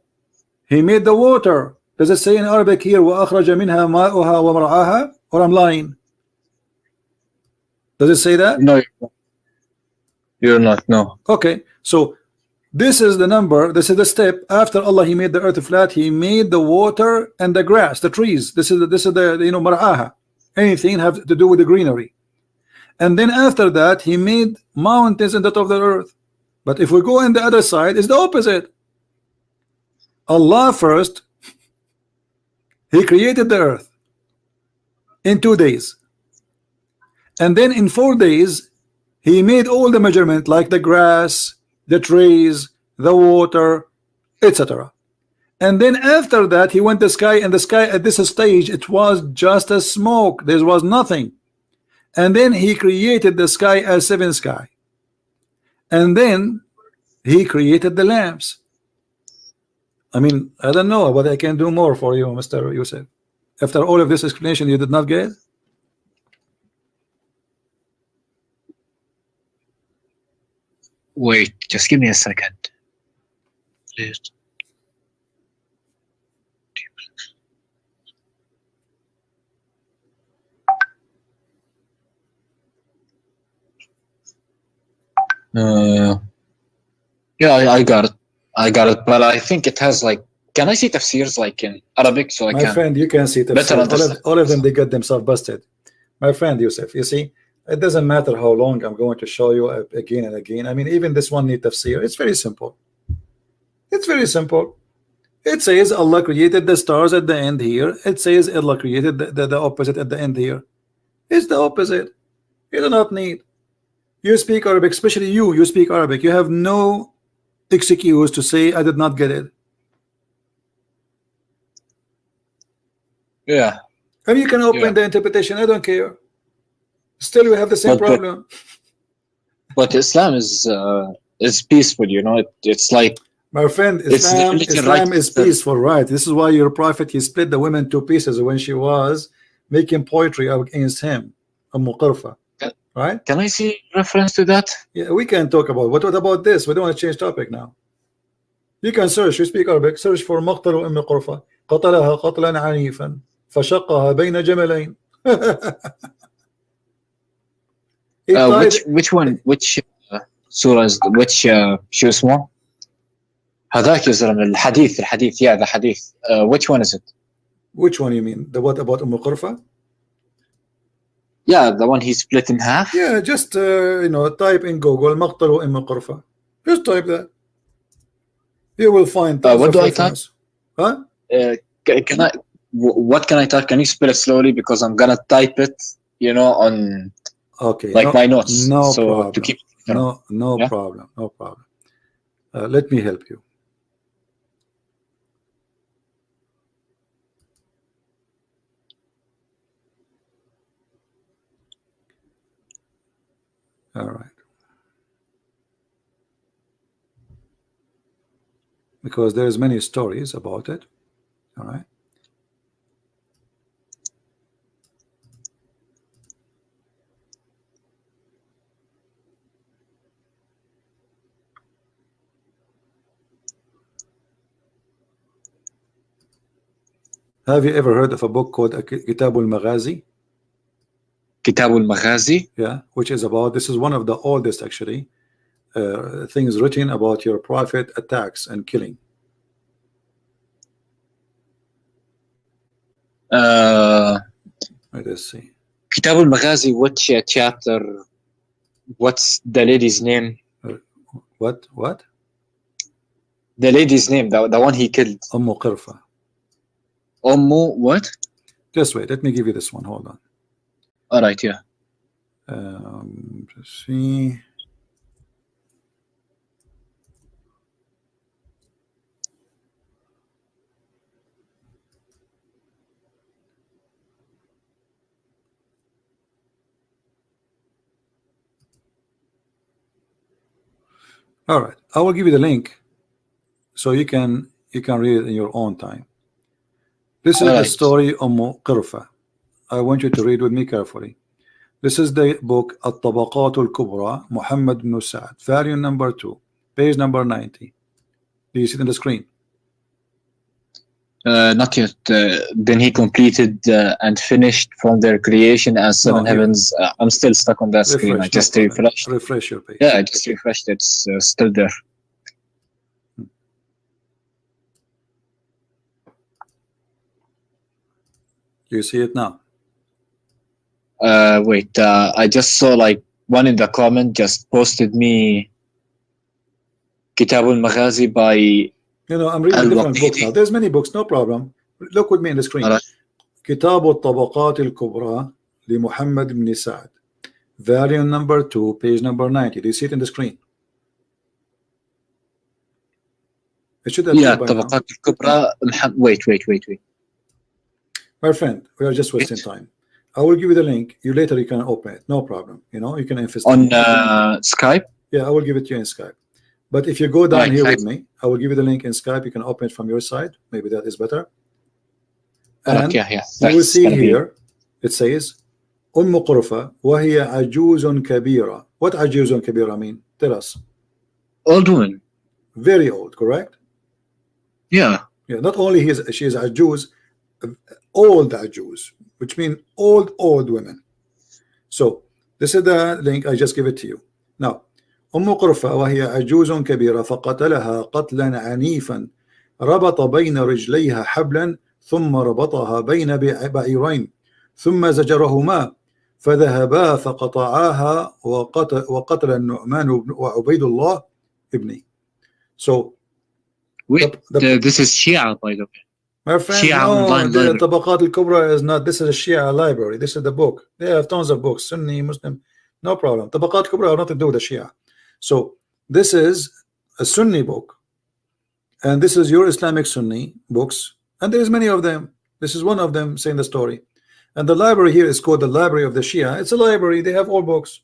he made the water. Does it say in Arabic here وَأَخْرَجَ مِنْهَا مَاءُهَا وَمَرْعَاهَا, or I'm lying? Does it say that? No, you're not. No. Okay, so this is the number, this is the step. After Allah he made the earth flat, he made the water and the grass, the trees. This is the you know, mar'aha, anything have to do with the greenery. And then after that he made mountains in the top of the earth. But if we go on the other side, it's the opposite. Allah first he created the earth in 2 days, and then in 4 days he made all the measurement, like the grass, the trees, the water, etc. And then after that he went to the sky, and the sky at this stage it was just a smoke, there was nothing. And then he created the sky as 7 sky, and then he created the lamps. I mean, I don't know what I can do more for you, Mr. Yusuf. After all of this explanation, you did not get? Wait, just give me a second, please. Yeah, I got it. But I think it has like, can I see tafsirs like in Arabic, so I can? My friend, you can see tafsirs. All of them, they get themselves busted. My friend Yusuf, you see, it doesn't matter how long I'm going to show you again and again. I mean, even this one need tafsir. It's very simple. It's very simple. It says Allah created the stars at the end here. It says Allah created the opposite at the end here. It's the opposite. You do not need. You speak Arabic, especially you speak Arabic. You have no excuse to say I did not get it. Yeah. And you can open the interpretation. I don't care. Still, we have the same problem. But Islam is peaceful, you know. It's like, my friend, Islam is peaceful, right? This is why your prophet, he split the women to pieces when she was making poetry against him, Qurfa, right? Can I see reference to that? Yeah, we can talk about what about this? We don't want to change topic now. You can search, you speak Arabic, search for مقتل أم قرفة قتلها قتلا عنيفا فشقها بين جملين. which one, which surah is, which شو اسمه هذاك يا زلمة الحديث yeah, the hadith, which one is it? Which one you mean? The what about Qurfa? Yeah, the one he split in half. Yeah, just you know, type in Google مقتل أم قرفة. Just type that. You will find. What do I type? Huh? Can I? What can I type? Can you spell it slowly, because I'm gonna type it, you know, on like my notes. No so problem. To keep, no yeah? problem. No problem. Let me help you. All right. Because there's many stories about it. All right. Have you ever heard of a book called Kitab al-Maghazi? Kitab al-Maghazi? Yeah, which is about, this is one of the oldest actually things written about your prophet attacks and killing. Let's see. Kitab al-Maghazi, which chapter? What's the lady's name? What? The lady's name, the one he killed. Qurfa. What? Just wait, let me give you this one. Hold on. All right, yeah. Let's see. All right, I will give you the link so you can read it in your own time. This is the story of Qurfa. I want you to read with me carefully. This is the book At-Tabaqat al-Kubra, Muhammad ibn Sa'd, volume number 2, page number 90. Do you see it on the screen? Not yet. Then he completed and finished from their creation as seven heavens. I'm still stuck on that screen. I just refreshed. Refresh your page. Yeah, I just refreshed. It's still there. You see it now? Wait. I just saw like one in the comment just posted me Kitab al-Maghazi by. You know, I'm reading different books now. There's many books, no problem. Look with me in the screen. Kitab al-Tabaqat al-Kubra li Muhammad ibn Sa'd, volume number 2, page number 90. Do you see it in the screen? It should appear by now. Tabaqat al-Kubra. Wait. My friend, we are just wasting time. I will give you the link. You can open it. No problem. You know, you can invest on Skype. Yeah, I will give it to you in Skype. But if you go down here with me, I will give you the link in Skype. You can open it from your side. Maybe that is better. And you will see here, it says, Qurfa wa hiya ajuzun kabira. What ajuzun kabira mean? Tell us. Old woman. Very old, correct? Yeah. Yeah. Not only she is ajuz, old ajuz, which means old women. So this is the link. I just give it to you. Now, قرفة وهي عجوز كبيرة فقتلها قتلا عنيفا ربط بين رجليها حبلا ثم ربطها بين بعيرين ثم زجرهما فذهبا فقطعاها وقتل النعمان وعبيد الله ابني. So this is Shia, by the way. My friend, no, the Tabaqat al-Kubra is not. This is a Shia library. This is the book. They have tons of books, Sunni, Muslim, no problem. Tabaqat al-Kubra have nothing to do with the Shia. So this is a Sunni book, and this is your Islamic Sunni books, and there is many of them. This is one of them saying the story, And the library here is called the library of the Shia. It's a library. They have all books.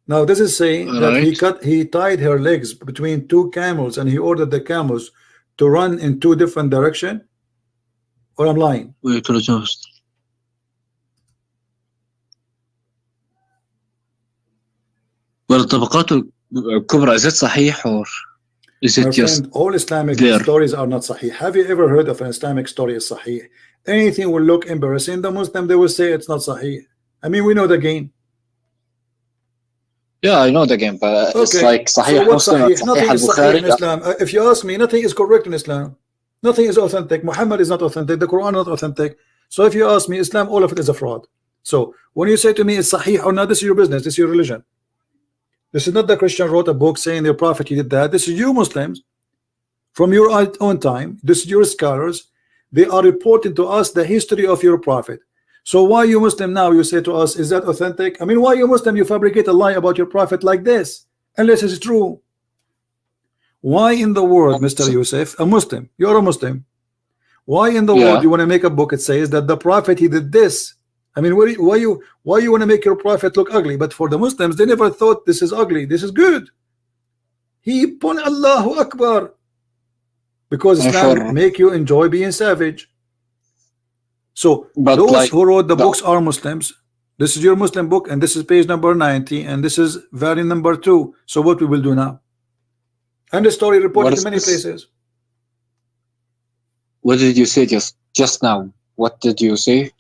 Now this is saying that he tied her legs between two camels and he ordered the camels to run in two different directions. Or I'm lying? والطبقات الكبرى, is it صحيح or is it just friend, all Islamic stories are not sahih. Have you ever heard of an Islamic story is sahih? Anything will look embarrassing, the Muslim, they will say it's not sahih. I mean, we know the game. Yeah, I know the game, but it's like Sahih Muslim, nothing is sahih in Islam. If you ask me, nothing is correct in Islam. Nothing is authentic. Muhammad is not authentic. The Quran is not authentic. So if you ask me, Islam, all of it is a fraud. So when you say to me it's sahih or not, this is your business. This is your religion. This is not the Christian wrote a book saying their prophet he did that. This is you Muslims from your own time. This is your scholars. They are reporting to us the history of your prophet. So why you Muslim now you say to us, is that authentic? I mean, why you Muslim you fabricate a lie about your prophet like this unless it's true? Why in the world, Mr. Yusuf, a Muslim, you're a Muslim, why in the world you want to make a book it says that the prophet he did this? I mean, why you want to make your prophet look ugly? But for the Muslims, they never thought this is ugly, this is good. He put Allahu Akbar, because Islam make you enjoy being savage. So but those who wrote the books are Muslims. This is your Muslim book, and this is page number 90, and this is variant number 2. So what we will do now? And the story reported in many places. What did you say just now? What did you say?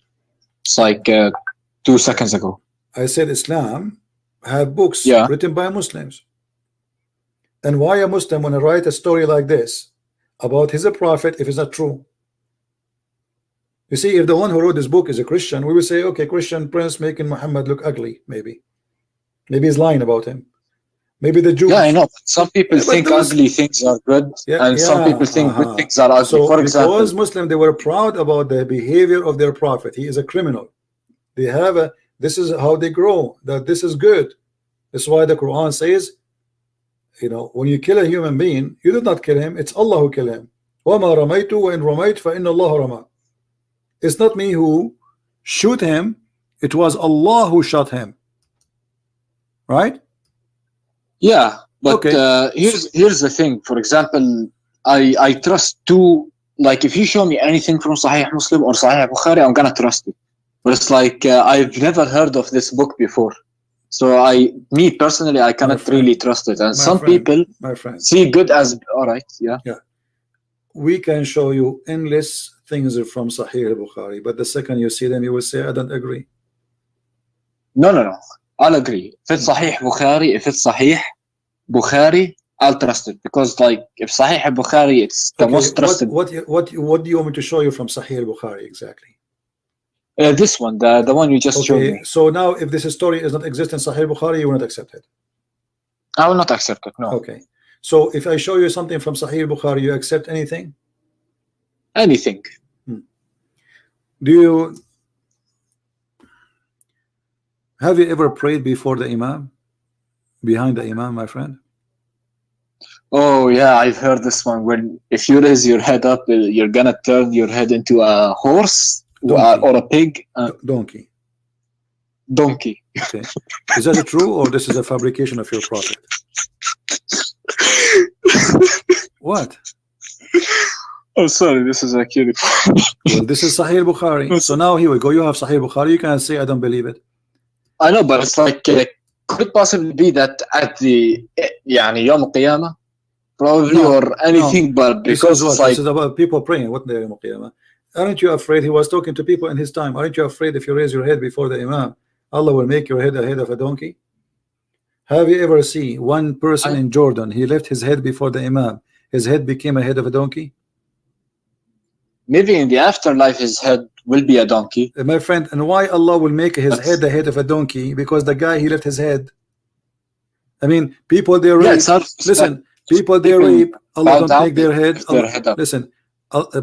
It's like 2 seconds ago. I said Islam have books written by Muslims. And why a Muslim want to write a story like this about his prophet if it's not true? You see, if the one who wrote this book is a Christian, we will say, okay, Christian prince making Muhammad look ugly, maybe he's lying about him. Maybe the Jews. Yeah, I know. Some people think ugly things are good, and some people think good things are ugly. So for example, because Muslim, they were proud about the behavior of their prophet. He is a criminal. They have a. This is how they grow. That this is good. That's why the Quran says, you know, when you kill a human being, you did not kill him. It's Allah who killed him. وَمَا رَمَيْتُ وَإِنْ رَمَيْتُ فَإِنَّ اللَّهَ رَمَى. It's not me who shoot him. It was Allah who shot him. Right? Yeah, but here's the thing. For example, I trust two. Like, if you show me anything from Sahih Muslim or Sahih Bukhari, I'm gonna trust it. But it's like I've never heard of this book before, so me personally, I cannot really trust it. And some people see good as all right. Yeah. We can show you endless things from Sahih Bukhari, but the second you see them, you will say, I don't agree. No. I'll agree. If it's Sahih Bukhari, I'll trust it, because like if Sahih Bukhari, it's the most trusted. What do you want me to show you from Sahih Bukhari exactly? This one, the one you just showed me. So now, if this story does not exist in Sahih Bukhari, you will not accept it. I will not accept it. No. Okay. So if I show you something from Sahih Bukhari, you accept anything? Anything. Have you ever prayed before the Imam? Behind the Imam, my friend? Oh yeah, I've heard this one. When if you raise your head up, you're gonna turn your head into a horse or a pig. Donkey. Okay. Is that true, or this is a fabrication of your prophet? What? Oh, sorry, this is actually. Well, this is Sahih Bukhari. So now here we go. You have Sahih Bukhari. You can say I don't believe it. I know, but it's like, could it possibly be that at the Yawm al-Qiyamah, probably, or anything? No. But because this is about people praying. What the Yawm al-Qiyamah? Aren't you afraid? He was talking to people in his time. Aren't you afraid if you raise your head before the Imam, Allah will make your head a head of a donkey? Have you ever seen one person in Jordan? He left his head before the Imam. His head became a head of a donkey. Maybe in the afterlife, his head will be a donkey. My friend, and why Allah will make his head the head of a donkey? Because the guy, he left his head. I mean, people they rape. Listen, people they rape. Allah don't make their head. Listen,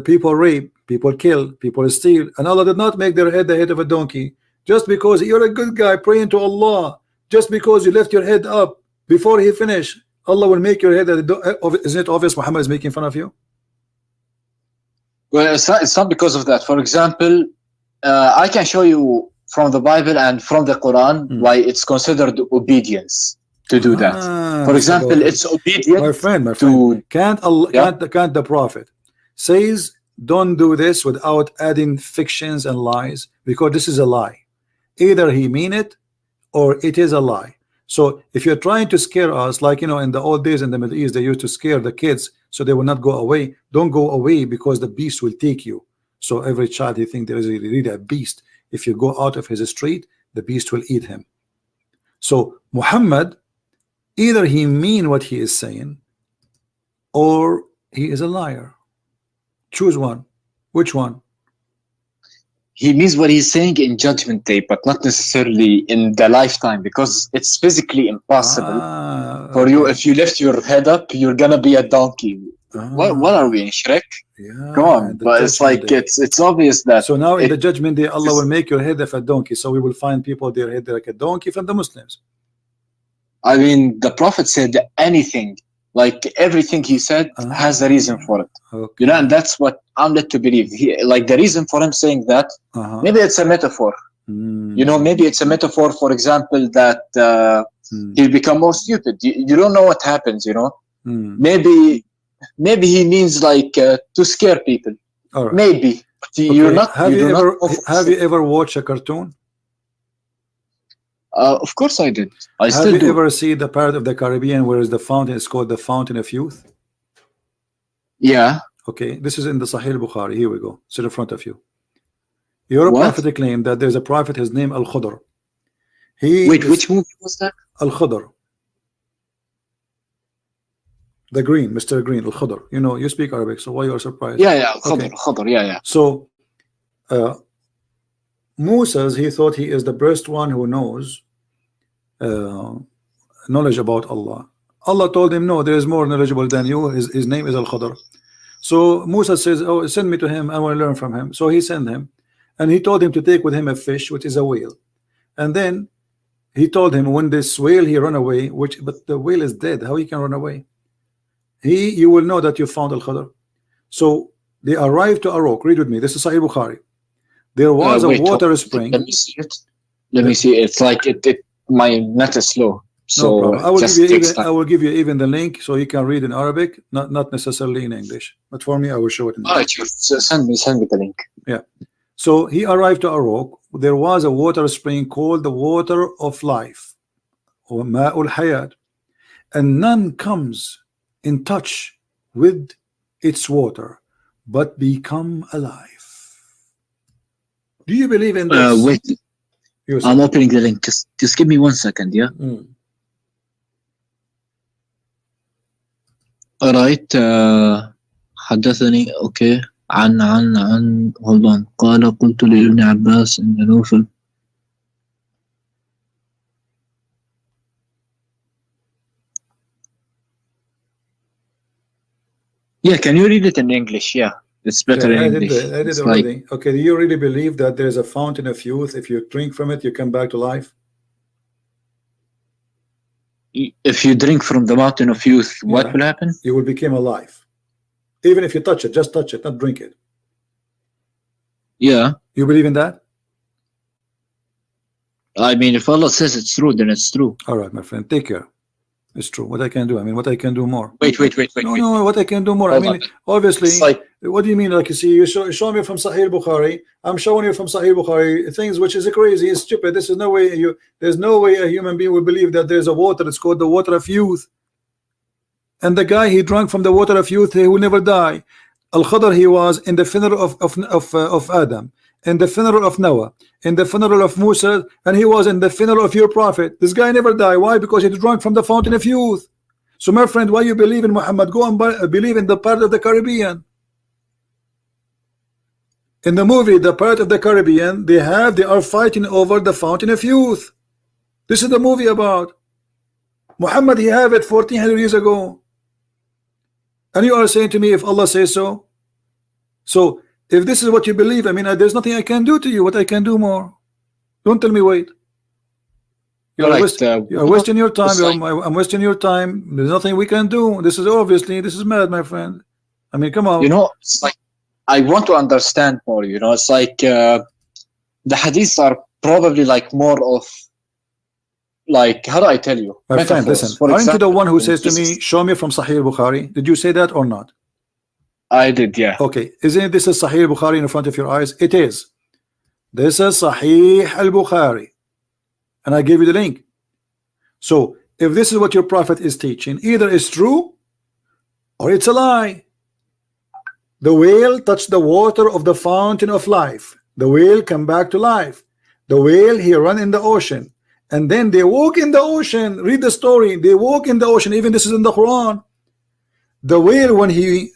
people rape, people kill, people steal, and Allah did not make their head the head of a donkey. Just because you're a good guy praying to Allah, just because you left your head up before He finished, Allah will make your head. Isn't it obvious Muhammad is making fun of you? Well, it's not because of that. For example, I can show you from the Bible and from the Quran why it's considered obedience to do that. For example, it's obedient. My friend, can't the Prophet says don't do this without adding fictions and lies, because this is a lie. Either he mean it or it is a lie. So if you're trying to scare us, like in the old days in the Middle East, they used to scare the kids so they will not go away. Don't go away because the beast will take you. So every child, he think there is really a beast. If you go out of his street, the beast will eat him. So Muhammad, either he mean what he is saying or he is a liar. Choose one. Which one? He means what he's saying in Judgment Day, but not necessarily in the lifetime, because it's physically impossible for you. If you lift your head up, you're gonna be a donkey. What are we in Shrek? Yeah, come on, but it's like it's obvious that. So now in the Judgment Day, Allah will make your head of a donkey. So we will find people their head like a donkey from the Muslims. I mean, the Prophet said anything. Like everything he said has a reason for it. Okay. And that's what I'm led to believe. Like the reason for him saying that, maybe it's a metaphor. Maybe it's a metaphor, for example, that he'll become more stupid. You don't know what happens, Maybe he means like to scare people. Right. Maybe. Okay. Have you ever watched a cartoon? Of course I did. Have you ever seen the Pirate of the Caribbean where is the fountain? It's called the Fountain of Youth. Yeah. Okay, this is in the Sahih Bukhari. Here we go. It's in front of you. Your prophet claimed that there's a prophet. His name Al-Khudr. Which movie was that? Al-Khudr. The Green, Mr. Green, Al-Khudr. You speak Arabic, so why you are surprised? Yeah, Al-Khudr, Al-Khudr, yeah. So, Musa, he thought he is the best one who knows knowledge about Allah. Allah told him, no, there is more knowledgeable than you. His name is Al-Khudr. So Musa says, oh, send me to him. I want to learn from him. So he sent him, and he told him to take with him a fish, which is a whale. And then he told him, when this whale he run away, but the whale is dead. How he can run away? You will know that you found Al-Khudr. So they arrived to a rock. Read with me. This is Sahih Bukhari. There was a water spring. Let me see it. Let me see. It's like my net is slow. So no problem. I will give you even the link so you can read in Arabic, not necessarily in English. But for me, I will show it in English. Right, send me the link. Yeah. So he arrived to a rock. There was a water spring called the water of life, or Ma'ul Hayat, and none comes in touch with its water but become alive. Do you believe in this? Wait, I'm opening the link. Just give me 1 second, yeah. Alright. حدثني okay عن hold on. قال قلت لابن عباس إن نوفل. Yeah, can you read it in English? Yeah, it's better in English. I did already. Okay, do you really believe that there is a fountain of youth? If you drink from it, you come back to life? If you drink from the mountain of youth, what will happen? You will become alive. Even if you touch it, just touch it, not drink it. Yeah. You believe in that? I mean, if Allah says it's true, then it's true. All right, my friend, take care. It's true. What I can do? I mean, what I can do more? Wait. No, what I can do more? Hold on. Obviously, what do you mean? Like, you see, you show me from Sahih Bukhari. I'm showing you from Sahih Bukhari things which is crazy, it's stupid. This is no way. There's no way a human being will believe that there's a water. It's called the water of youth. And the guy, he drank from the water of youth. He will never die. Al-Khudr, he was in the funeral of Adam, in the funeral of Noah, in the funeral of Musa, and he was in the funeral of your prophet. This guy never died. Why? Because he drank from the fountain of youth. So my friend, why you believe in Muhammad? Go and believe in the Pirate of the Caribbean. In the movie the Pirate of the Caribbean, they are fighting over the fountain of youth. This is the movie about Muhammad. He have it 1400 years ago, and you are saying to me, if Allah says so. So if this is what you believe, I mean, there's nothing I can do to you. What I can do more? Don't tell me wait. You're wasting your time. I'm wasting your time. There's nothing we can do. This is mad, my friend. I mean, come on. You know, it's like I want to understand more. You know, it's like the hadiths are probably like more of, like, how do I tell you? My friend, listen. Aren't you the one who says to me, show me from Sahih Bukhari? Did you say that or not? I did, yeah. Okay, isn't this is Sahih Bukhari in front of your eyes? It is. This is Sahih al-Bukhari, and I gave you the link. So if this is what your prophet is teaching, either it's true or it's a lie. The whale touched the water of the fountain of life. The whale come back to life. The whale, he run in the ocean, and then they walk in the ocean. Read the story. They walk in the ocean. Even this is in the Quran. The whale, when he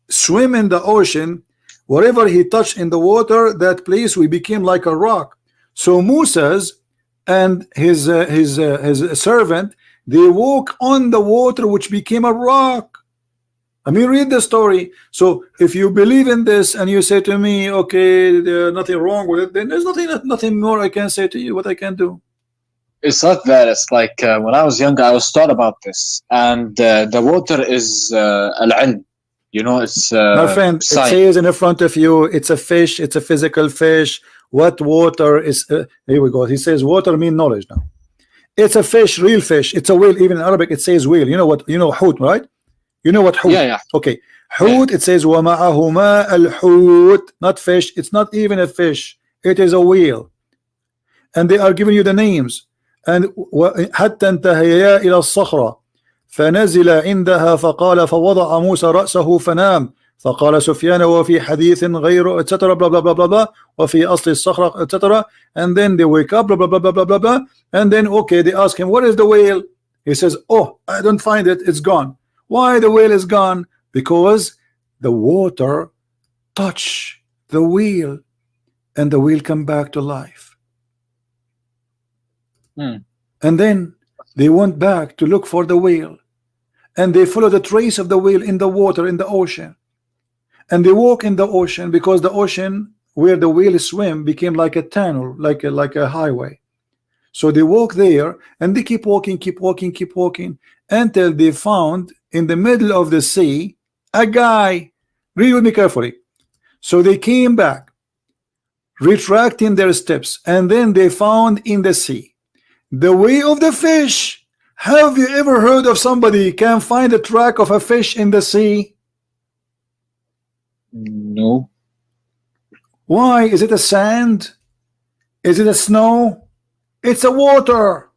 swim in the ocean, whatever he touched in the water, that place we became like a rock. So Moses and his servant, they walk on the water which became a rock. I mean, read the story. So if you believe in this and you say to me, okay, there's nothing wrong with it, then there's nothing more I can say to you. What I can do? It's not that. It's like when I was younger, I was taught about this, and the water is al-ilm. You know, it's my friend. It says in front of you, it's a fish. It's a physical fish. What water is? Here we go. He says water mean knowledge now. It's a fish, real fish. It's a whale. Even in Arabic, it says whale. You know what? You know hoot, right? You know what hoot? Yeah, yeah. Okay. Hoot. Yeah. It says وَمَعَهُمَا الْحُوت. Not fish. It's not even a fish. It is a whale. And they are giving you the names. And حتى انتهيا إلى الصخرة فنزل عندها فقال فوضع موسى رأسه فنام فقال سفيان وفي حديث غير etc. blah blah blah blah blah وفي أصل الصخرة etc. And then they wake up blah blah blah blah blah blah blah. And then okay, they ask him, what is the whale? He says, oh, I don't find it, it's gone. Why the whale is gone? Because the water touch the whale and the whale come back to life. And then they went back to look for the whale, and they follow the trace of the whale in the water, in the ocean, and they walk in the ocean, because the ocean where the whale swim became like a tunnel, like a highway. So they walk there, and they keep walking until they found in the middle of the sea a guy. Read with me carefully. So they came back, retracting their steps, and then they found in the sea the way of the fish. Have you ever heard of somebody can find a track of a fish in the sea? No. Why? Is it a sand? Is it a snow? It's a water.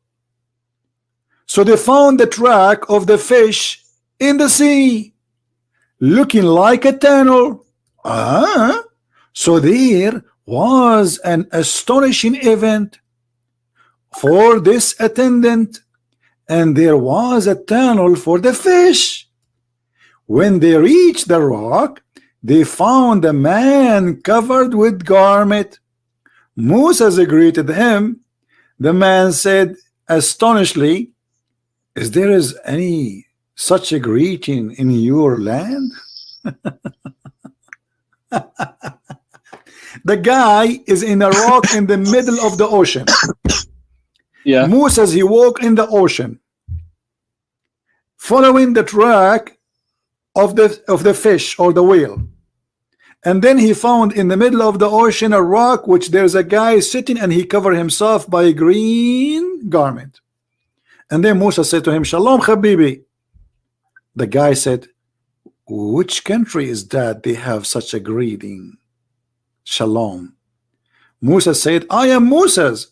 So they found the track of the fish in the sea, looking like a tunnel. So there was an astonishing event for this attendant, and there was a tunnel for the fish. When they reached the rock, they found a man covered with garment. Moses greeted him. The man said astonishingly, is there any such a greeting in your land? The guy is in a rock in the middle of the ocean. Yeah. Moses, he walked in the ocean, following the track of the fish or the whale, and then he found in the middle of the ocean a rock which there's a guy sitting, and he covered himself by a green garment. And then Moses said to him, Shalom Habibi. The guy said, which country is that they have such a greeting? Shalom. Moses said, I am Moses.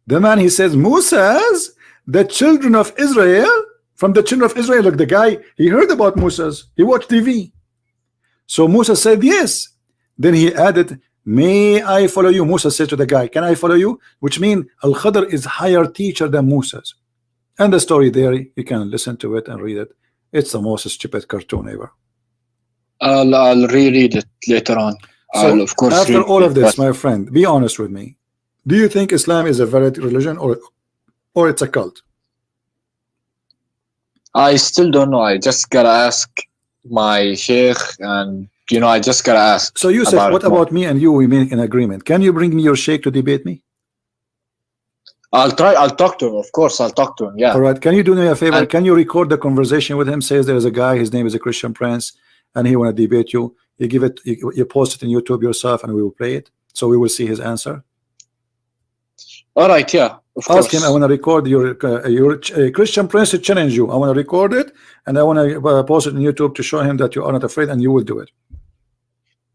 The man, he says, Moses, the children of Israel, from the children of Israel. Look, the guy, he heard about Moses. He watched TV. So Moses said, yes. Then he added, may I follow you? Moses said to the guy, can I follow you? Which means Al-Khadr is higher teacher than Moses. And the story there, you can listen to it and read it. It's the most stupid cartoon ever. I'll reread it later on. So I'll, of course, after all of this, my friend, be honest with me. Do you think Islam is a valid religion, or it's a cult? I still don't know. I just gotta ask my sheikh, and I just gotta ask. So you said, what about me and you? We make an agreement. Can you bring me your sheikh to debate me? I'll try. I'll talk to him. Of course, I'll talk to him. Yeah. All right. Can you do me a favor? Can you record the conversation with him? Says there is a guy. His name is a Christian Prince, and he want to debate you. You give it, you post it in YouTube yourself, and we will play it, so we will see his answer. All right, yeah. Ask him, I want to record your Christian Prince to challenge you. I want to record it, and I want to post it on YouTube to show him that you are not afraid, and you will do it.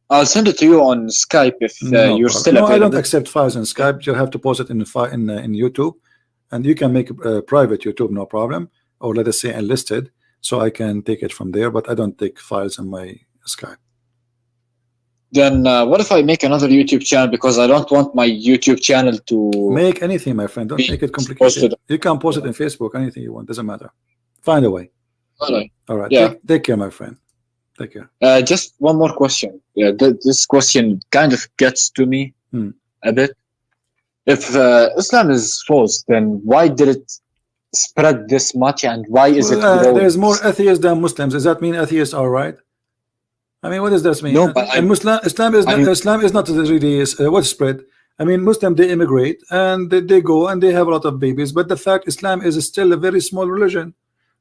I'll send it to you on Skype if you're still available. No, I don't accept files in Skype. You have to post it in YouTube, and you can make a private YouTube, no problem, or let us say enlisted, so I can take it from there. But I don't take files in my Skype. Then what if I make another YouTube channel, because I don't want my YouTube channel to make anything, my friend. Don't make it complicated. You can post it in Facebook, anything you want, doesn't matter. Find a way. All right. Yeah. Take care, my friend. Take care. Just one more question. Yeah, this question kind of gets to me a bit. If Islam is false, then why did it spread this much, and why is it growing? There's more atheists than Muslims. Does that mean atheists are right? I mean, what does this mean? No, but Islam is not really what spread. I mean, Muslims, they immigrate and they go and they have a lot of babies, but the fact Islam is still a very small religion.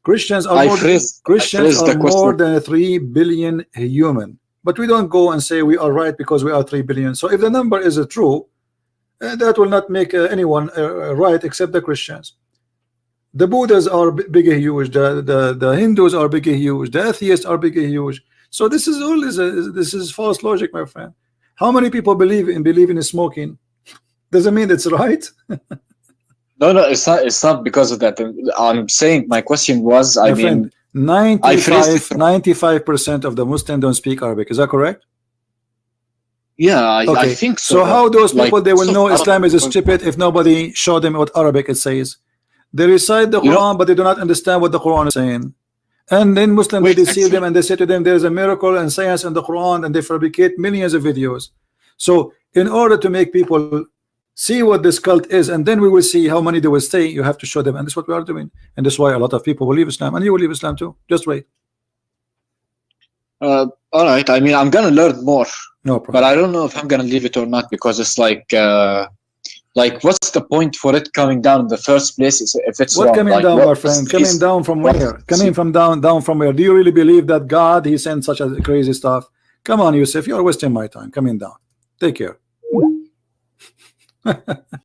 Christians are more than 3 billion human, but we don't go and say we are right because we are 3 billion. So if the number is true, that will not make anyone right except the Christians. The Buddhas are big and huge. The Hindus are big and huge. The atheists are big and huge. So this is all this is false logic, my friend. How many people believe in smoking? Doesn't mean it's right. No, it's not because of that. I'm saying my question was, I mean, 95% of the Muslims don't speak Arabic. Is that correct? Yeah, okay. I think so. So how those people they will know Islam is stupid if nobody show them what Arabic it says? They recite the Quran, but they do not understand what the Quran is saying. And then Muslims they deceive them and they say to them there is a miracle and science in the Quran, and they fabricate millions of videos. So in order to make people see what this cult is, and then we will see how many they will stay, you have to show them, and that's what we are doing. And that's why a lot of people will leave Islam, and you will leave Islam too. Just wait. All right. I mean, I'm gonna learn more. No problem. But I don't know if I'm gonna leave it or not, because it's like what's the point for it coming down in the first place if it's what wrong? Coming down, my friend? Coming down from where? Coming from down from where? Do you really believe that God he sent such a crazy stuff? Come on, Yusuf, you're wasting my time. Coming down. Take care.